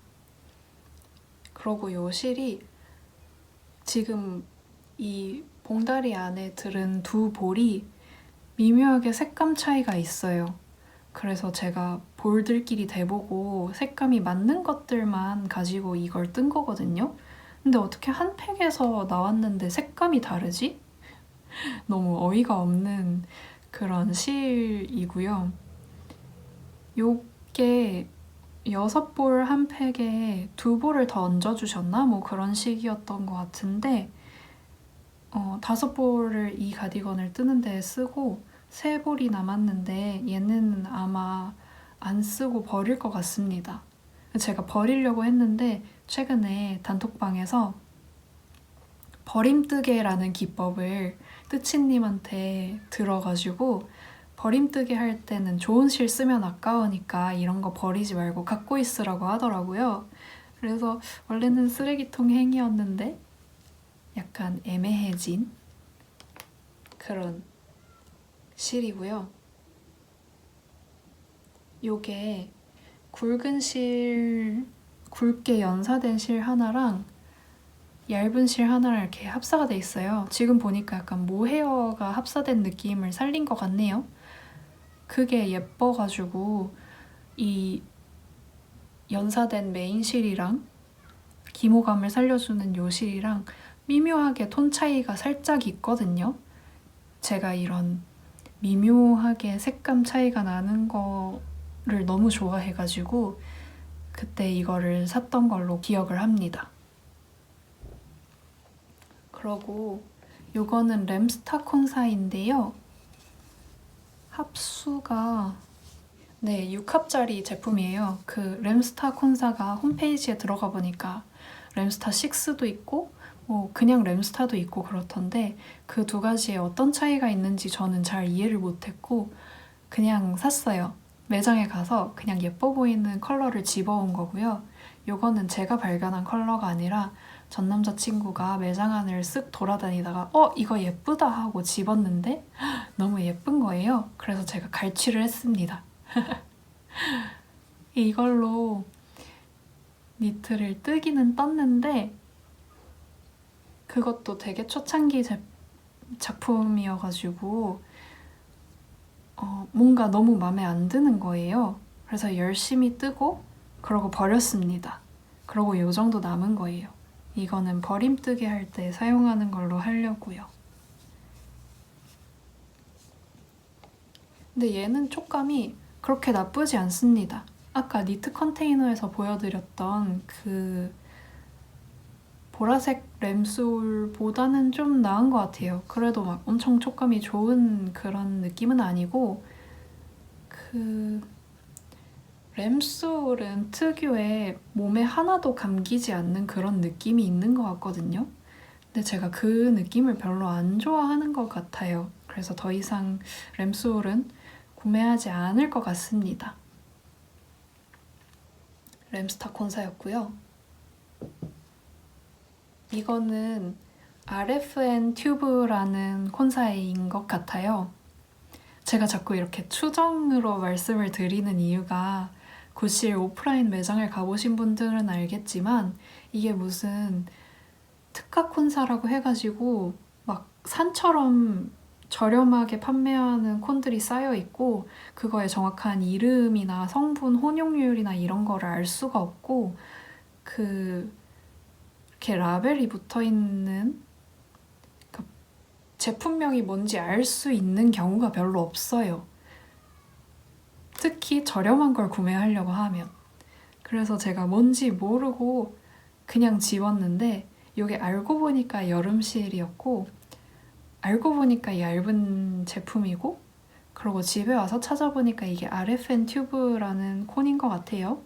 그리고 이 실이 지금 이 봉다리 안에 들은 두 볼이 미묘하게 색감 차이가 있어요. 그래서 제가 볼들끼리 대보고 색감이 맞는 것들만 가지고 이걸 뜬 거거든요. 근데 어떻게 한 팩에서 나왔는데 색감이 다르지? 너무 어이가 없는 그런 실이고요. 요게 6볼 한 팩에 2볼을 더 얹어주셨나? 뭐 그런 식이었던 것 같은데 5볼을 이 가디건을 뜨는 데 쓰고 3볼이 남았는데 얘는 아마 안 쓰고 버릴 것 같습니다. 제가 버리려고 했는데 최근에 단톡방에서 버림뜨개라는 기법을 뜨치님한테 들어가지고 버림뜨개 할 때는 좋은 실 쓰면 아까우니까 이런 거 버리지 말고 갖고 있으라고 하더라고요. 그래서 원래는 쓰레기통 행위였는데 약간 애매해진 그런 실이고요. 요게 굵은 실, 굵게 연사된 실 하나랑 얇은 실 하나랑 이렇게 합사가 돼 있어요. 지금 보니까 약간 모헤어가 합사된 느낌을 살린 것 같네요. 그게 예뻐가지고 이 연사된 메인 실이랑 기모감을 살려주는 요 실이랑 미묘하게 톤 차이가 살짝 있거든요. 제가 이런 미묘하게 색감 차이가 나는 거 너무 좋아해가지고 그때 이거를 샀던 걸로 기억을 합니다. 그러고 요거는 램스타 콘사인데요. 합수가 6합짜리 제품이에요. 그 램스타 콘사가 홈페이지에 들어가 보니까 램스타 6도 있고 그냥 램스타도 있고 그렇던데 그 두 가지에 어떤 차이가 있는지 저는 잘 이해를 못했고 그냥 샀어요. 매장에 가서 그냥 예뻐 보이는 컬러를 집어온 거고요. 요거는 제가 발견한 컬러가 아니라 전 남자친구가 매장 안을 쓱 돌아다니다가 이거 예쁘다 하고 집었는데 너무 예쁜 거예요. 그래서 제가 갈취를 했습니다. 이걸로 니트를 뜨기는 떴는데 그것도 되게 초창기 작품이어가지고 뭔가 너무 마음에 안 드는 거예요. 그래서 열심히 뜨고 그러고 버렸습니다. 그러고 요 정도 남은 거예요. 이거는 버림뜨기 할 때 사용하는 걸로 하려고요. 근데 얘는 촉감이 그렇게 나쁘지 않습니다. 아까 니트 컨테이너에서 보여드렸던 그 보라색 램솔보다는 좀 나은 것 같아요. 그래도 막 엄청 촉감이 좋은 그런 느낌은 아니고 그 램솔은 특유의 몸에 하나도 감기지 않는 그런 느낌이 있는 것 같거든요. 근데 제가 그 느낌을 별로 안 좋아하는 것 같아요. 그래서 더 이상 램솔은 구매하지 않을 것 같습니다. 램스타 콘사였고요. 이거는 RFN 튜브라는 콘사인 것 같아요. 제가 자꾸 이렇게 추정으로 말씀을 드리는 이유가 구실 오프라인 매장을 가보신 분들은 알겠지만 이게 무슨 특가 콘사라고 해가지고 막 산처럼 저렴하게 판매하는 콘들이 쌓여있고 그거의 정확한 이름이나 성분 혼용률이나 이런 거를 알 수가 없고 이렇게 라벨이 붙어있는 제품명이 뭔지 알 수 있는 경우가 별로 없어요. 특히 저렴한 걸 구매하려고 하면. 그래서 제가 뭔지 모르고 그냥 집었는데 이게 알고 보니까 여름실이었고 알고 보니까 얇은 제품이고 그리고 집에 와서 찾아보니까 이게 RFN 튜브라는 콘인 것 같아요.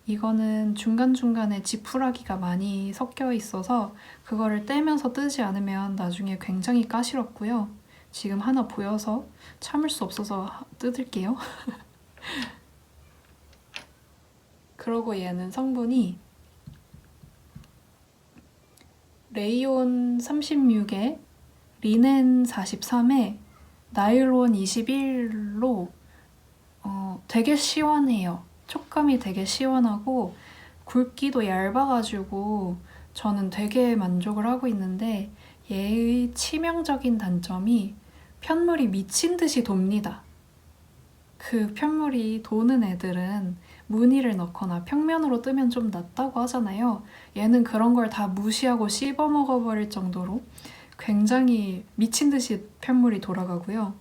이거는 중간중간에 지푸라기가 많이 섞여 있어서 그거를 떼면서 뜨지 않으면 나중에 굉장히 까시럽고요. 지금 하나 보여서 참을 수 없어서 뜯을게요. 그러고 얘는 성분이 레이온 36에 리넨 43에 나일론 21로 되게 시원해요. 촉감이 되게 시원하고 굵기도 얇아가지고 저는 되게 만족을 하고 있는데 얘의 치명적인 단점이 편물이 미친 듯이 돕니다. 그 편물이 도는 애들은 무늬를 넣거나 평면으로 뜨면 좀 낫다고 하잖아요. 얘는 그런 걸 다 무시하고 씹어 먹어버릴 정도로 굉장히 미친 듯이 편물이 돌아가고요.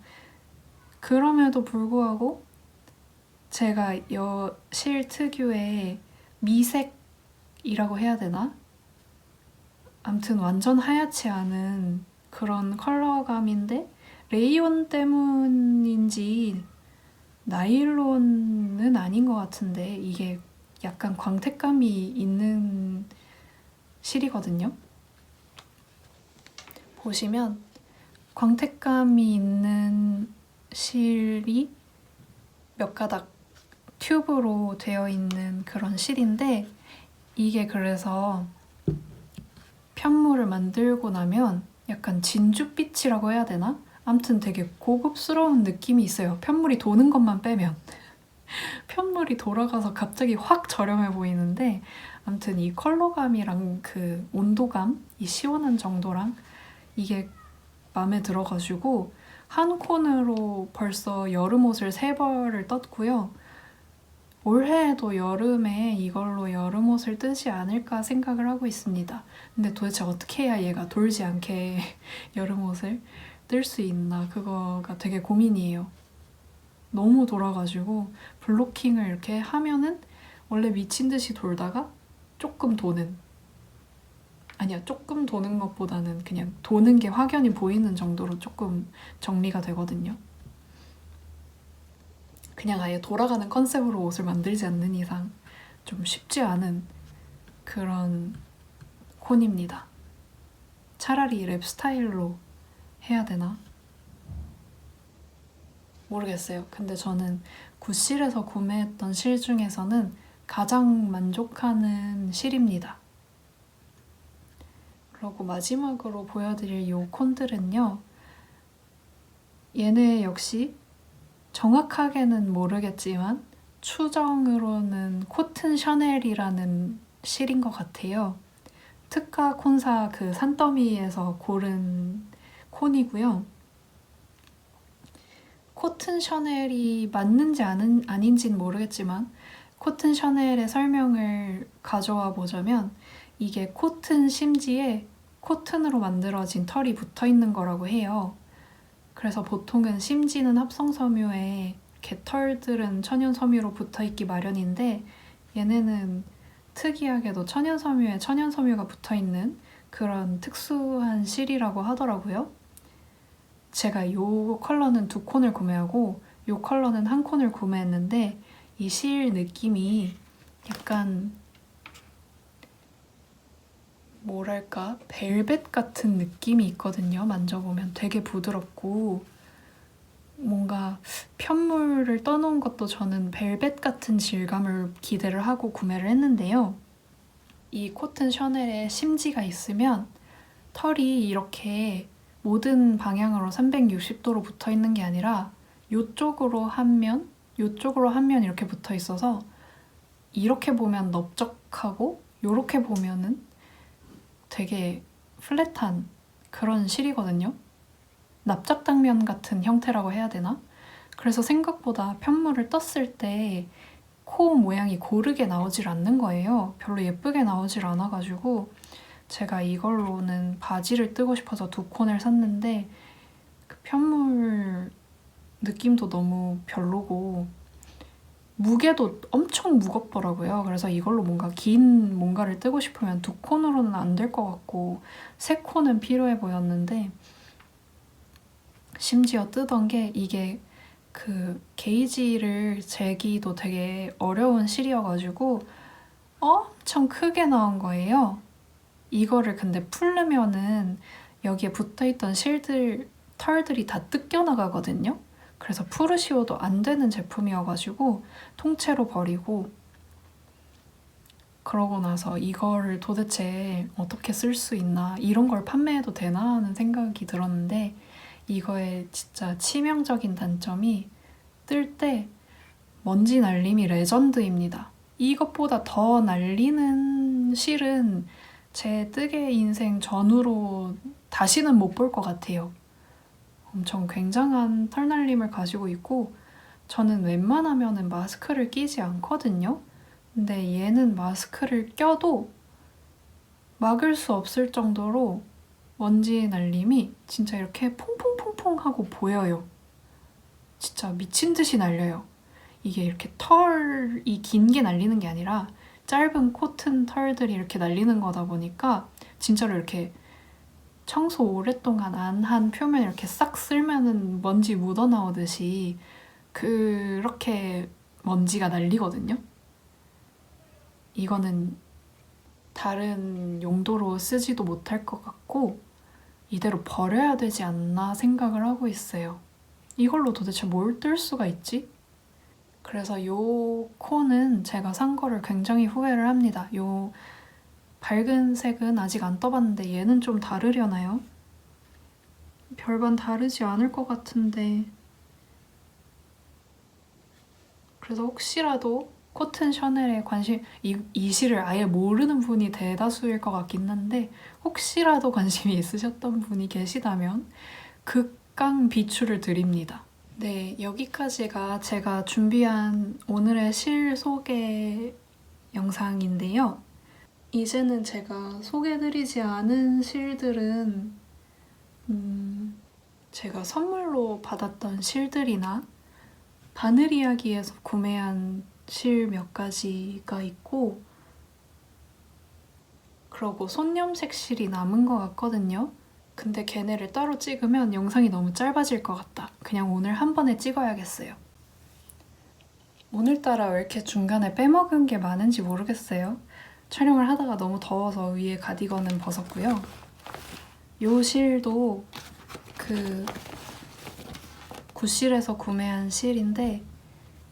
그럼에도 불구하고 제가 실 특유의 미색이라고 해야 되나? 아무튼 완전 하얗지 않은 그런 컬러감인데 레이온 때문인지 나일론은 아닌 것 같은데 이게 약간 광택감이 있는 실이거든요. 보시면 광택감이 있는 실이 몇 가닥 튜브로 되어 있는 그런 실인데 이게 그래서 편물을 만들고 나면 약간 진주빛이라고 해야 되나? 아무튼 되게 고급스러운 느낌이 있어요. 편물이 도는 것만 빼면. 편물이 돌아가서 갑자기 확 저렴해 보이는데 아무튼 이 컬러감이랑 그 온도감, 이 시원한 정도랑 이게 마음에 들어가지고 한 콘으로 벌써 여름 옷을 3벌을 떴고요. 올해에도 여름에 이걸로 여름 옷을 뜨지 않을까 생각을 하고 있습니다. 근데 도대체 어떻게 해야 얘가 돌지 않게 여름 옷을 뜰 수 있나 그거가 되게 고민이에요. 너무 돌아가지고 블로킹을 이렇게 하면은 원래 미친 듯이 돌다가 조금 도는, 아니야, 조금 도는 것보다는 그냥 도는 게 확연히 보이는 정도로 조금 정리가 되거든요. 그냥 아예 돌아가는 컨셉으로 옷을 만들지 않는 이상 좀 쉽지 않은 그런 콘입니다. 차라리 랩 스타일로 해야 되나? 모르겠어요. 근데 저는 구실에서 구매했던 실 중에서는 가장 만족하는 실입니다. 그리고 마지막으로 보여드릴 이 콘들은요. 얘네 역시 정확하게는 모르겠지만 추정으로는 코튼 셔넬이라는 실인 것 같아요. 특가 콘사 그 산더미에서 고른 콘이고요. 코튼 셔넬이 맞는지 아닌지는 모르겠지만 코튼 셔넬의 설명을 가져와 보자면 이게 코튼 심지에 코튼으로 만들어진 털이 붙어 있는 거라고 해요. 그래서 보통은 심지는 합성섬유에 깃털들은 천연섬유로 붙어 있기 마련인데 얘네는 특이하게도 천연섬유에 천연섬유가 붙어 있는 그런 특수한 실이라고 하더라고요. 제가 이 컬러는 2콘을 구매하고 이 컬러는 1콘을 구매했는데 이 실 느낌이 약간 뭐랄까 벨벳 같은 느낌이 있거든요. 만져보면 되게 부드럽고 뭔가 편물을 떠놓은 것도 저는 벨벳 같은 질감을 기대를 하고 구매를 했는데요. 이 코튼 셔넬에 심지가 있으면 털이 이렇게 모든 방향으로 360도로 붙어 있는 게 아니라 이쪽으로 한 면, 이쪽으로 한 면 이렇게 붙어 있어서 이렇게 보면 넓적하고 이렇게 보면은 되게 플랫한 그런 실이거든요. 납작당면 같은 형태라고 해야 되나? 그래서 생각보다 편물을 떴을 때 코 모양이 고르게 나오질 않는 거예요. 별로 예쁘게 나오질 않아가지고 제가 이걸로는 바지를 뜨고 싶어서 2콘을 샀는데 그 편물 느낌도 너무 별로고 무게도 엄청 무겁더라고요. 그래서 이걸로 뭔가 긴 뭔가를 뜨고 싶으면 2콘으로는 안 될 것 같고 3콘은 필요해 보였는데 심지어 뜨던 게 이게 그 게이지를 재기도 되게 어려운 실이어가지고 엄청 크게 나온 거예요. 이거를 근데 풀르면은 여기에 붙어있던 실들, 털들이 다 뜯겨나가거든요. 그래서 풀으시오도 안 되는 제품이어가지고 통째로 버리고 그러고 나서 이거를 도대체 어떻게 쓸 수 있나 이런 걸 판매해도 되나 하는 생각이 들었는데 이거의 진짜 치명적인 단점이 뜰 때 먼지 날림이 레전드입니다. 이것보다 더 날리는 실은 제 뜨개 인생 전후로 다시는 못 볼 것 같아요. 엄청 굉장한 털날림을 가지고 있고 저는 웬만하면 마스크를 끼지 않거든요. 근데 얘는 마스크를 껴도 막을 수 없을 정도로 먼지 날림이 진짜 이렇게 퐁퐁퐁퐁 하고 보여요. 진짜 미친 듯이 날려요. 이게 이렇게 털이 긴 게 날리는 게 아니라 짧은 코튼 털들이 이렇게 날리는 거다 보니까 진짜로 이렇게 청소 오랫동안 안 한 표면 이렇게 싹 쓸면은 먼지 묻어나오듯이 그렇게 먼지가 날리거든요. 이거는 다른 용도로 쓰지도 못할 것 같고 이대로 버려야 되지 않나 생각을 하고 있어요. 이걸로 도대체 뭘 뜰 수가 있지? 그래서 요 콘은 제가 산 거를 굉장히 후회를 합니다. 요 밝은 색은 아직 안 떠봤는데 얘는 좀 다르려나요? 별반 다르지 않을 것 같은데 그래서 혹시라도 코튼 셔넬에 관심 이 실을 아예 모르는 분이 대다수일 것 같긴 한데 혹시라도 관심이 있으셨던 분이 계시다면 극강 비추를 드립니다. 네, 여기까지가 제가 준비한 오늘의 실 소개 영상인데요. 이제는 제가 소개해드리지 않은 실들은 제가 선물로 받았던 실들이나 바늘 이야기에서 구매한 실 몇 가지가 있고, 그러고 손염색 실이 남은 것 같거든요. 근데 걔네를 따로 찍으면 영상이 너무 짧아질 것 같다. 그냥 오늘 한 번에 찍어야겠어요. 오늘따라 왜 이렇게 중간에 빼먹은 게 많은지 모르겠어요. 촬영을 하다가 너무 더워서 위에 가디건은 벗었고요. 요 실도 그 굿실에서 구매한 실인데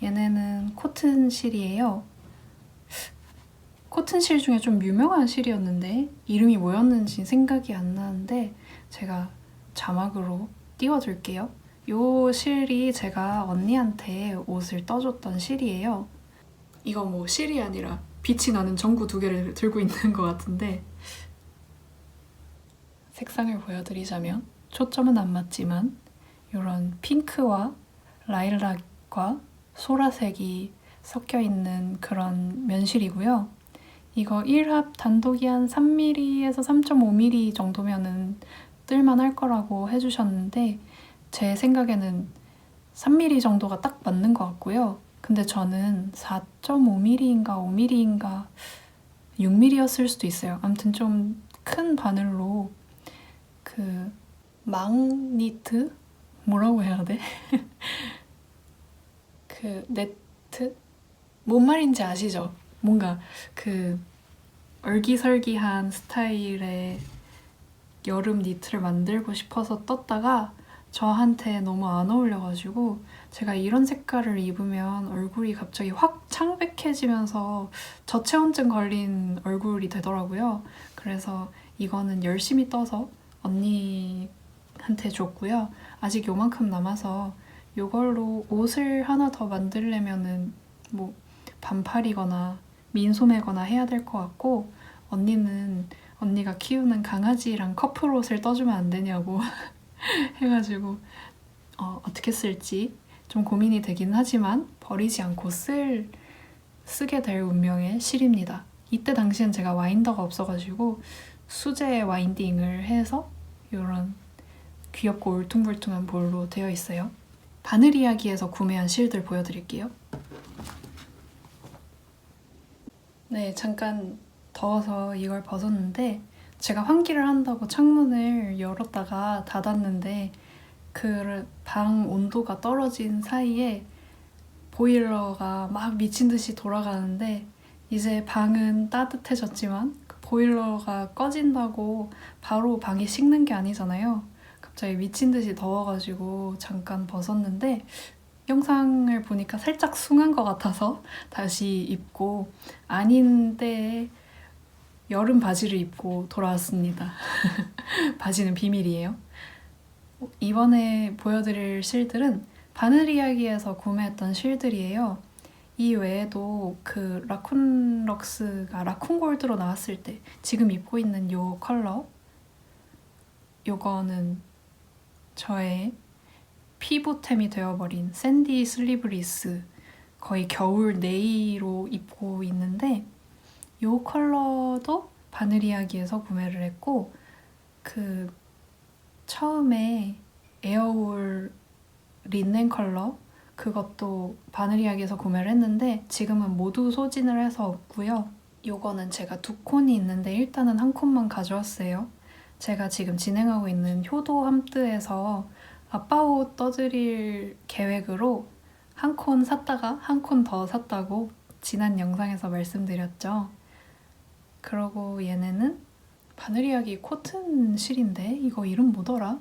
얘네는 코튼 실이에요. 코튼 실 중에 좀 유명한 실이었는데 이름이 뭐였는지 생각이 안 나는데 제가 자막으로 띄워둘게요. 요 실이 제가 언니한테 옷을 떠줬던 실이에요. 이거 뭐 실이 아니라 빛이 나는 전구 2개를 들고 있는 것 같은데 색상을 보여드리자면 초점은 안 맞지만 이런 핑크와 라일락과 소라색이 섞여 있는 그런 면실이고요. 이거 1합 단독이 한 3mm에서 3.5mm 정도면은 뜰만할 거라고 해주셨는데 제 생각에는 3mm 정도가 딱 맞는 것 같고요. 근데 저는 4.5mm인가 5mm인가 6mm였을 수도 있어요. 아무튼 좀 큰 바늘로 그 망니트? 뭐라고 해야 돼? 그 네트? 뭔 말인지 아시죠? 뭔가 그 얼기설기한 스타일의 여름 니트를 만들고 싶어서 떴다가 저한테 너무 안 어울려가지고 제가 이런 색깔을 입으면 얼굴이 갑자기 확 창백해지면서 저체온증 걸린 얼굴이 되더라고요. 그래서 이거는 열심히 떠서 언니한테 줬고요. 아직 요만큼 남아서 이걸로 옷을 하나 더 만들려면은 뭐 반팔이거나 민소매거나 해야 될 것 같고 언니는 언니가 키우는 강아지랑 커플 옷을 떠주면 안 되냐고 해가지고 어떻게 쓸지 좀 고민이 되긴 하지만 버리지 않고 쓰게 될 운명의 실입니다. 이때 당시엔 제가 와인더가 없어가지고 수제 와인딩을 해서 이런 귀엽고 울퉁불퉁한 볼로 되어 있어요. 바늘 이야기에서 구매한 실들 보여드릴게요. 네, 잠깐 더워서 이걸 벗었는데 제가 환기를 한다고 창문을 열었다가 닫았는데 그 방 온도가 떨어진 사이에 보일러가 막 미친 듯이 돌아가는데 이제 방은 따뜻해졌지만 그 보일러가 꺼진다고 바로 방이 식는 게 아니잖아요. 갑자기 미친 듯이 더워가지고 잠깐 벗었는데 영상을 보니까 살짝 숭한 것 같아서 다시 입고 아닌 때에 여름 바지를 입고 돌아왔습니다. 바지는 비밀이에요. 이번에 보여드릴 실들은 바늘 이야기에서 구매했던 실들이에요. 이 외에도 그 라쿤럭스가 라쿤골드로 나왔을 때 지금 입고 있는 요 컬러 요거는 저의 피부템이 되어버린 샌디 슬리브리스 거의 겨울 네이로 입고 있는데 이 컬러도 바늘 이야기에서 구매를 했고 그 처음에 에어울 린넨 컬러 그것도 바늘 이야기에서 구매를 했는데 지금은 모두 소진을 해서 없고요. 요거는 제가 2콘이 있는데 일단은 한 콘만 가져왔어요. 제가 지금 진행하고 있는 효도 함뜨에서 아빠 옷 떠드릴 계획으로 한 콘 샀다가 한 콘 더 샀다고 지난 영상에서 말씀드렸죠. 그러고 얘네는 바늘 이야기 코튼 실인데 이거 이름 뭐더라?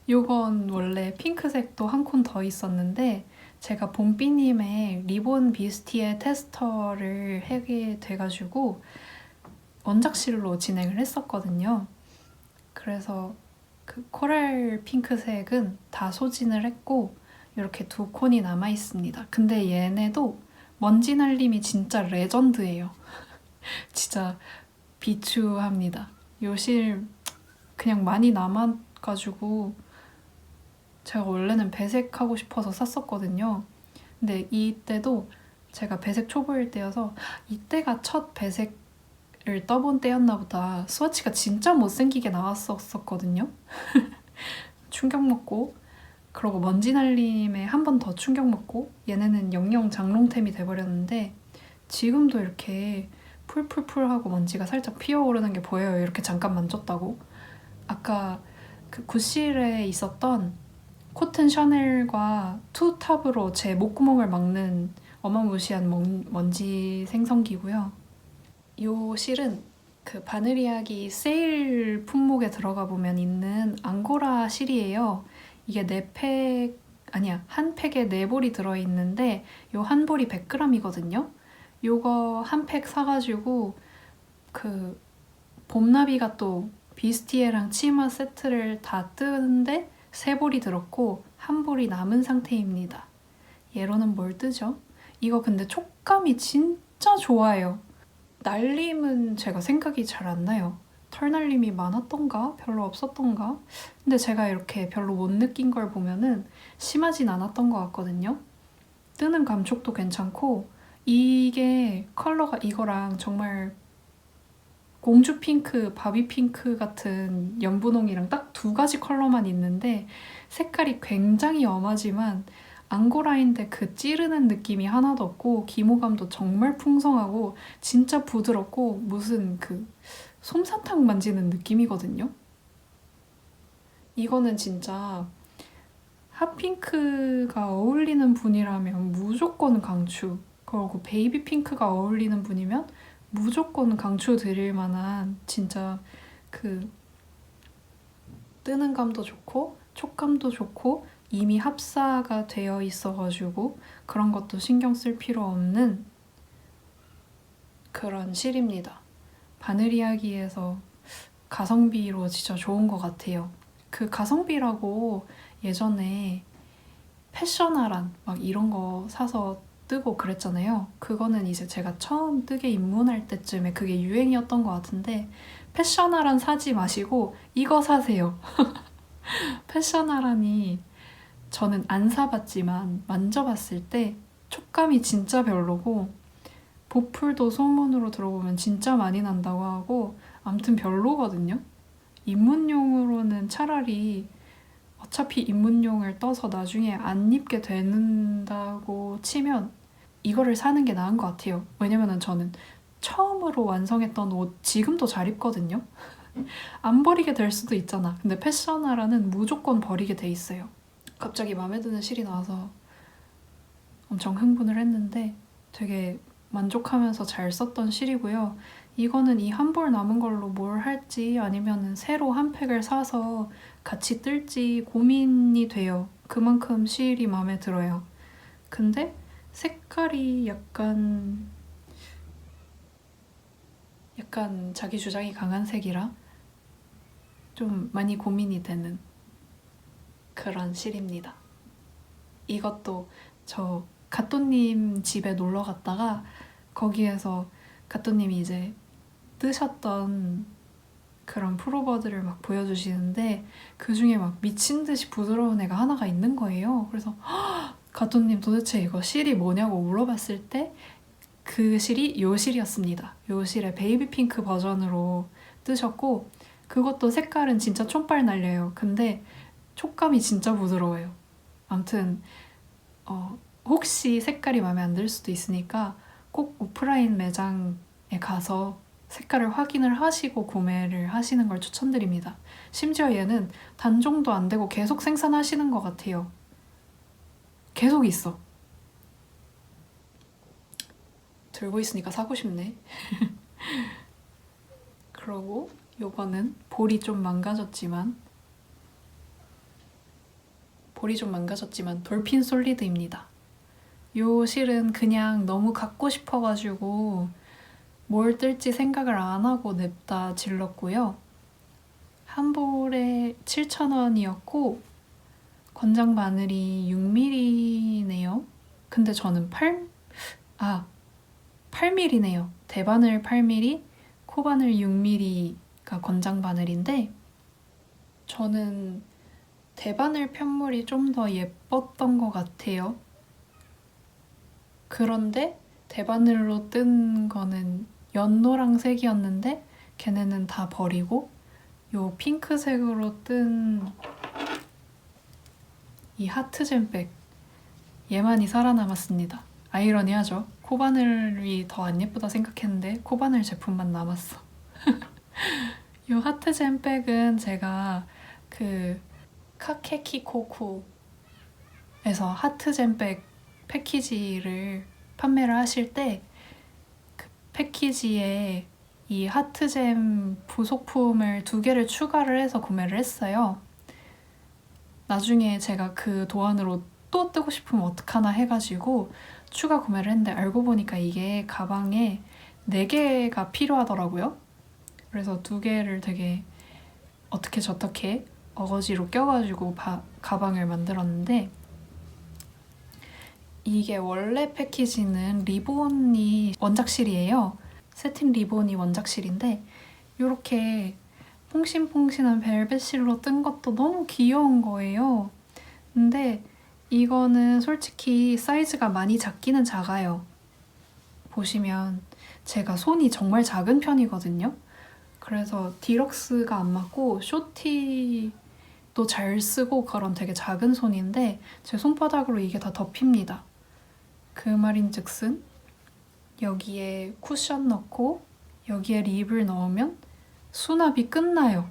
요건 원래 핑크색도 한 콘 더 있었는데 제가 봄비님의 리본 비스티의 테스터를 하게 돼가지고 원작실로 진행을 했었거든요. 그래서 그 코랄 핑크색은 다 소진을 했고 이렇게 2콘이 남아있습니다. 근데 얘네도 먼지 날림이 진짜 레전드예요. 진짜 비추합니다. 요 실 그냥 많이 남아가지고 제가 원래는 배색 하고 싶어서 샀었거든요. 근데 이때도 제가 배색 초보일 때여서 이때가 첫 배색을 떠본 때였나 보다. 스와치가 진짜 못생기게 나왔었거든요. 충격 먹고 그러고 먼지 날림에 한 번 더 충격 먹고 얘네는 영영 장롱템이 돼버렸는데 지금도 이렇게 풀풀풀하고 먼지가 살짝 피어오르는 게 보여요. 이렇게 잠깐 만졌다고. 아까 그 구실에 있었던 코튼 샤넬과 투탑으로 제 목구멍을 막는 어마무시한 먼지 생성기고요. 이 실은 그 바느리아기 세일 품목에 들어가 보면 있는 앙고라 실이에요. 이게 한 팩에 4볼이 들어있는데 요 한 볼이 100g이거든요. 요거 한 팩 사가지고 그 봄나비가 또 비스티에랑 치마 세트를 다 뜨는데 3볼이 들었고 한 볼이 남은 상태입니다. 얘로는 뭘 뜨죠? 이거 근데 촉감이 진짜 좋아요. 날림은 제가 생각이 잘 안 나요. 털 날림이 많았던가? 별로 없었던가? 근데 제가 이렇게 별로 못 느낀 걸 보면은 심하진 않았던 것 같거든요. 뜨는 감촉도 괜찮고 이게 컬러가 이거랑 정말 공주 핑크, 바비 핑크 같은 연분홍이랑 딱 2가지 컬러만 있는데 색깔이 굉장히 엄하지만 앙고라인데 그 찌르는 느낌이 하나도 없고 기모감도 정말 풍성하고 진짜 부드럽고 무슨 그 솜사탕 만지는 느낌이거든요. 이거는 진짜 핫핑크가 어울리는 분이라면 무조건 강추. 그리고 베이비 핑크가 어울리는 분이면 무조건 강추 드릴 만한 진짜 그 뜨는 감도 좋고 촉감도 좋고 이미 합사가 되어 있어가지고 그런 것도 신경 쓸 필요 없는 그런 실입니다. 바느리아기에서 가성비로 진짜 좋은 것 같아요. 그 가성비라고 예전에 패셔나란 막 이런 거 사서 뜨고 그랬잖아요. 그거는 이제 제가 처음 뜨개 입문할 때쯤에 그게 유행이었던 것 같은데 패셔나란 사지 마시고 이거 사세요. 패셔나란이 저는 안 사봤지만 만져봤을 때 촉감이 진짜 별로고 보풀도 소문으로 들어보면 진짜 많이 난다고 하고 아무튼 별로거든요. 입문용으로는 차라리 어차피 입문용을 떠서 나중에 안 입게 된다고 치면 이거를 사는 게 나은 것 같아요. 왜냐면은 저는 처음으로 완성했던 옷 지금도 잘 입거든요. 안 버리게 될 수도 있잖아. 근데 패셔나라는 무조건 버리게 돼 있어요. 갑자기 마음에 드는 실이 나와서 엄청 흥분을 했는데 되게 만족하면서 잘 썼던 실이고요. 이거는 이 한 벌 남은 걸로 뭘 할지 아니면 새로 한 팩을 사서 같이 뜰지 고민이 돼요. 그만큼 실이 마음에 들어요. 근데 색깔이 약간 자기 주장이 강한 색이라 좀 많이 고민이 되는 그런 실입니다. 이것도 저 가또님 집에 놀러 갔다가 거기에서 가또님이 이제 뜨셨던 그런 프로버드를 막 보여주시는데 그 중에 막 미친 듯이 부드러운 애가 하나가 있는 거예요. 그래서 가또님 도대체 이거 실이 뭐냐고 물어봤을 때 그 실이 요 실이었습니다. 요 실의 베이비 핑크 버전으로 뜨셨고 그것도 색깔은 진짜 촌빨 날려요. 근데 촉감이 진짜 부드러워요. 아무튼 혹시 색깔이 마음에 안 들 수도 있으니까 꼭 오프라인 매장에 가서 색깔을 확인을 하시고 구매를 하시는 걸 추천드립니다. 심지어 얘는 단종도 안 되고 계속 생산하시는 것 같아요. 계속 있어. 들고 있으니까 사고 싶네. 그러고 요거는 볼이 좀 망가졌지만 돌핀 솔리드입니다. 요 실은 그냥 너무 갖고 싶어가지고 뭘 뜰지 생각을 안 하고 냅다 질렀고요. 한 볼에 7,000원이었고 권장 바늘이 6mm네요. 근데 저는 8mm네요. 대바늘 8mm, 코바늘 6mm가 권장 바늘인데 저는 대바늘 편물이 좀 더 예뻤던 것 같아요. 그런데 대바늘로 뜬 거는 연노랑색이었는데 걔네는 다 버리고 요 핑크색으로 뜬 이 하트잼백 얘만이 살아남았습니다. 아이러니하죠? 코바늘이 더 안 예쁘다 생각했는데 코바늘 제품만 남았어. 이 하트잼백은 제가 그 카케키코쿠에서 하트잼백 패키지를 판매를 하실 때 그 패키지에 이 하트잼 부속품을 2개를 추가를 해서 구매를 했어요. 나중에 제가 그 도안으로 또 뜨고 싶으면 어떡하나 해가지고 추가 구매를 했는데 알고 보니까 이게 가방에 4개가 필요하더라고요. 그래서 2개를 되게 어떻게 저떻게 어거지로 껴가지고 가방을 만들었는데, 이게 원래 패키지는 리본이 원작실이에요. 세틴 리본이 원작실인데 이렇게 퐁신퐁신한 벨벳실로 뜬 것도 너무 귀여운 거예요. 근데 이거는 솔직히 사이즈가 많이 작기는 작아요. 보시면 제가 손이 정말 작은 편이거든요. 그래서 디럭스가 안 맞고 쇼티도 잘 쓰고 그런 되게 작은 손인데 제 손바닥으로 이게 다 덮입니다. 그 말인즉슨 여기에 쿠션 넣고 여기에 립을 넣으면 수납이 끝나요.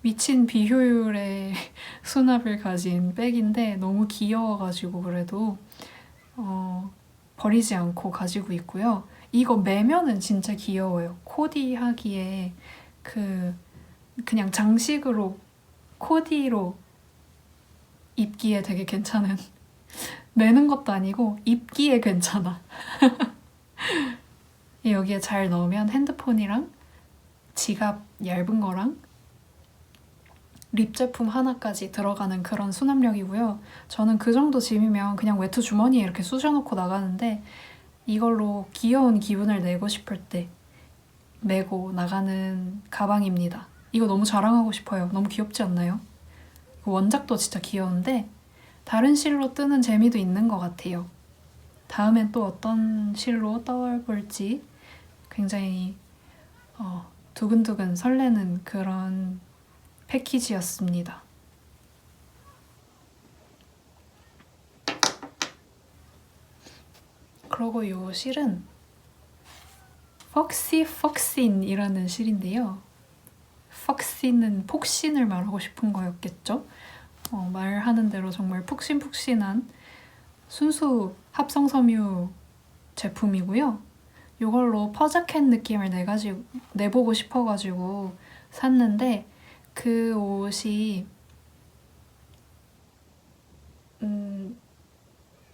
미친 비효율의 수납을 가진 백인데 너무 귀여워가지고 그래도 버리지 않고 가지고 있고요. 이거 매면은 진짜 귀여워요. 코디 하기에 그냥 장식으로 코디로 입기에 되게 괜찮은, 매는 것도 아니고 입기에 괜찮아. 여기에 잘 넣으면 핸드폰이랑 지갑 얇은 거랑 립 제품 하나까지 들어가는 그런 수납력이고요. 저는 그 정도 짐이면 그냥 외투 주머니에 이렇게 쑤셔놓고 나가는데 이걸로 귀여운 기분을 내고 싶을 때 메고 나가는 가방입니다. 이거 너무 자랑하고 싶어요. 너무 귀엽지 않나요? 원작도 진짜 귀여운데 다른 실로 뜨는 재미도 있는 것 같아요. 다음엔 또 어떤 실로 떠볼지 굉장히 두근두근 설레는 그런 패키지였습니다. 그리고 이 실은 폭시 폭신이라는 실인데요. 폭신은 폭신을 말하고 싶은 거였겠죠? 말하는 대로 정말 푹신푹신한 순수 합성 섬유 제품이고요. 이걸로 퍼자켓 느낌을 내보고 싶어가지고 샀는데 그 옷이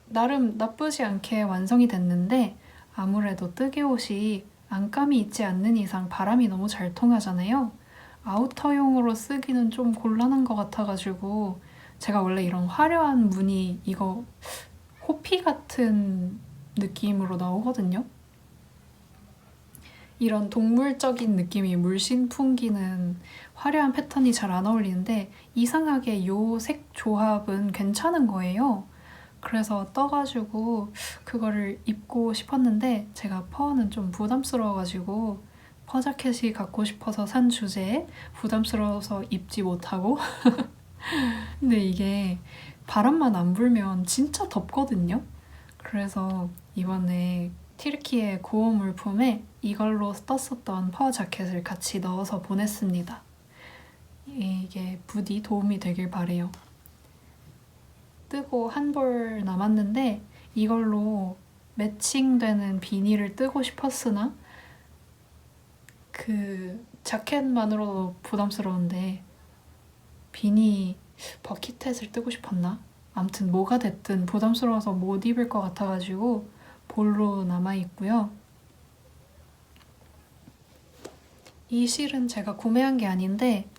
나름 나쁘지 않게 완성이 됐는데 아무래도 뜨개 옷이 안감이 있지 않는 이상 바람이 너무 잘 통하잖아요. 아우터용으로 쓰기는 좀 곤란한 것 같아가지고 제가 원래 이런 화려한 무늬 이거 호피 같은 느낌으로 나오거든요. 이런 동물적인 느낌이 물씬 풍기는 화려한 패턴이 잘 안 어울리는데 이상하게 이 색 조합은 괜찮은 거예요. 그래서 떠가지고 그거를 입고 싶었는데 제가 퍼는 좀 부담스러워가지고 퍼자켓이 갖고 싶어서 산 주제에 부담스러워서 입지 못하고 근데 이게 바람만 안 불면 진짜 덥거든요. 그래서 이번에 튀르키예 구호 물품에 이걸로 떴었던 퍼 자켓을 같이 넣어서 보냈습니다. 이게 부디 도움이 되길 바래요. 뜨고 한 벌 남았는데 이걸로 매칭되는 비닐을 뜨고 싶었으나 그 자켓만으로도 부담스러운데 버킷햇을 뜨고 싶었나? 아무튼 뭐가 됐든 부담스러워서 못 입을 것 같아가지고 볼로 남아있고요. 이 실은 제가 구매한 게 아닌데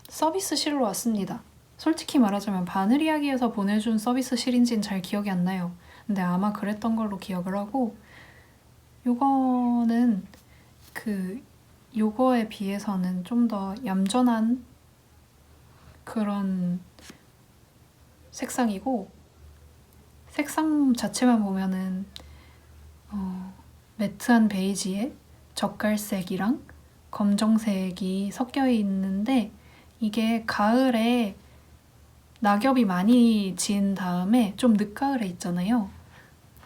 서비스 실로 왔습니다. 솔직히 말하자면 바늘 이야기에서 보내준 서비스 실인지는 잘 기억이 안 나요. 근데 아마 그랬던 걸로 기억을 하고 요거는 요거에 비해서는 좀 더 얌전한 그런 색상이고 색상 자체만 보면은 매트한 베이지에 젓갈색이랑 검정색이 섞여 있는데 이게 가을에 낙엽이 많이 진 다음에 좀 늦가을에 있잖아요.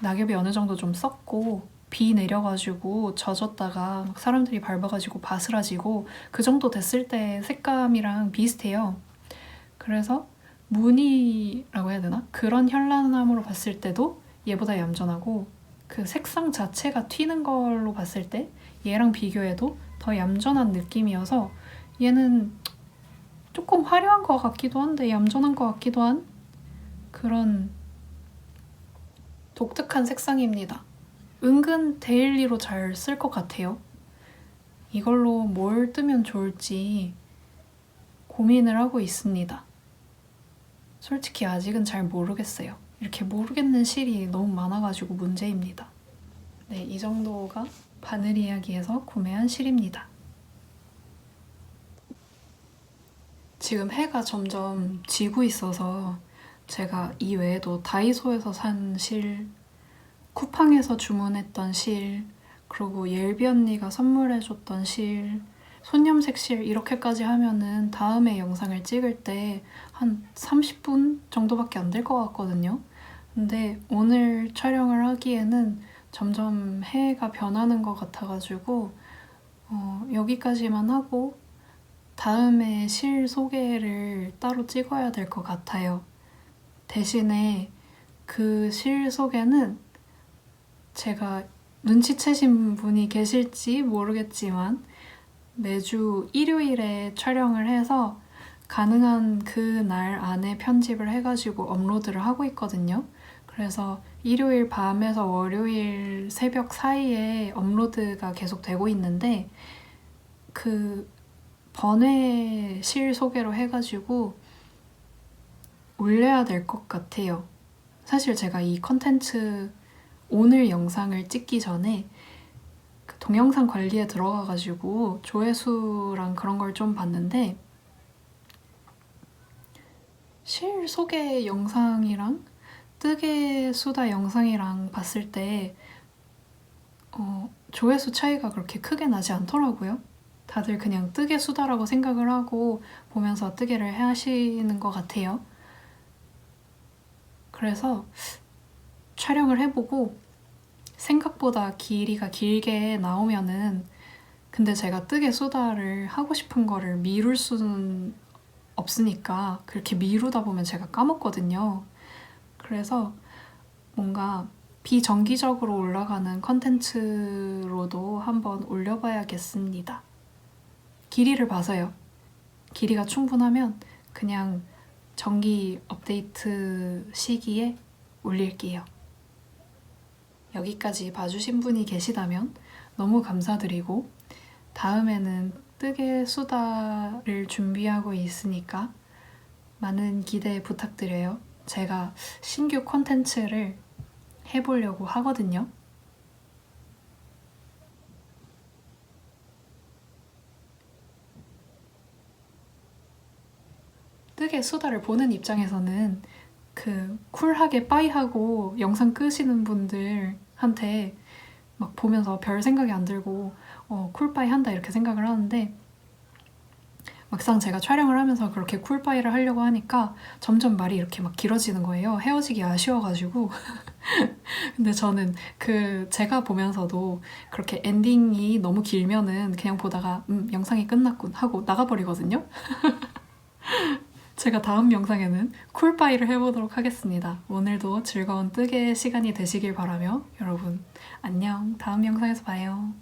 낙엽이 어느 정도 좀 썩고 비 내려가지고 젖었다가 막 사람들이 밟아가지고 바스라지고 그 정도 됐을 때 색감이랑 비슷해요. 그래서 무늬라고 해야 되나? 그런 현란함으로 봤을 때도 얘보다 얌전하고 그 색상 자체가 튀는 걸로 봤을 때 얘랑 비교해도 더 얌전한 느낌이어서 얘는 조금 화려한 것 같기도 한데 얌전한 것 같기도 한 그런 독특한 색상입니다. 은근 데일리로 잘 쓸 것 같아요. 이걸로 뭘 뜨면 좋을지 고민을 하고 있습니다. 솔직히 아직은 잘 모르겠어요. 이렇게 모르겠는 실이 너무 많아가지고 문제입니다. 네, 이 정도가 바늘 이야기에서 구매한 실입니다. 지금 해가 점점 지고 있어서 제가 이 외에도 다이소에서 산 실, 쿠팡에서 주문했던 실, 그리고 옐비 언니가 선물해줬던 실, 손염색 실 이렇게까지 하면은 다음에 영상을 찍을 때 한 30분 정도밖에 안 될 것 같거든요. 근데 오늘 촬영을 하기에는 점점 해가 변하는 것 같아가지고 여기까지만 하고 다음에 실 소개를 따로 찍어야 될 것 같아요. 대신에 그 실 소개는 제가 눈치채신 분이 계실지 모르겠지만 매주 일요일에 촬영을 해서 가능한 그 날 안에 편집을 해가지고 업로드를 하고 있거든요. 그래서 일요일 밤에서 월요일 새벽 사이에 업로드가 계속 되고 있는데 그 번외 실 소개로 해가지고 올려야 될 것 같아요. 사실 제가 이 컨텐츠 오늘 영상을 찍기 전에 그 동영상 관리에 들어가가지고 조회수랑 그런 걸 좀 봤는데 실 소개 영상이랑 뜨개 수다 영상이랑 봤을 때 조회수 차이가 그렇게 크게 나지 않더라고요. 다들 그냥 뜨개 수다라고 생각을 하고 보면서 뜨개를 하시는 것 같아요. 그래서 촬영을 해보고 생각보다 길이가 길게 나오면은 근데 제가 뜨개 수다를 하고 싶은 거를 미룰 수는 없으니까 그렇게 미루다 보면 제가 까먹거든요. 그래서 뭔가 비정기적으로 올라가는 컨텐츠로도 한번 올려봐야겠습니다. 길이를 봐서요. 길이가 충분하면 그냥 정기 업데이트 시기에 올릴게요. 여기까지 봐주신 분이 계시다면 너무 감사드리고 다음에는 뜨개 수다를 준비하고 있으니까 많은 기대 부탁드려요. 제가 신규 콘텐츠를 해보려고 하거든요. 뜨개 수다를 보는 입장에서는 그 쿨하게 빠이하고 영상 끄시는 분들한테 막 보면서 별 생각이 안 들고 쿨빠이 한다 이렇게 생각을 하는데 막상 제가 촬영을 하면서 그렇게 쿨빠이를 하려고 하니까 점점 말이 이렇게 막 길어지는 거예요. 헤어지기 아쉬워가지고 근데 저는 그 제가 보면서도 그렇게 엔딩이 너무 길면은 그냥 보다가 영상이 끝났군 하고 나가버리거든요. 제가 다음 영상에는 쿨바이를 해보도록 하겠습니다. 오늘도 즐거운 뜨개 시간이 되시길 바라며 여러분 안녕. 다음 영상에서 봐요.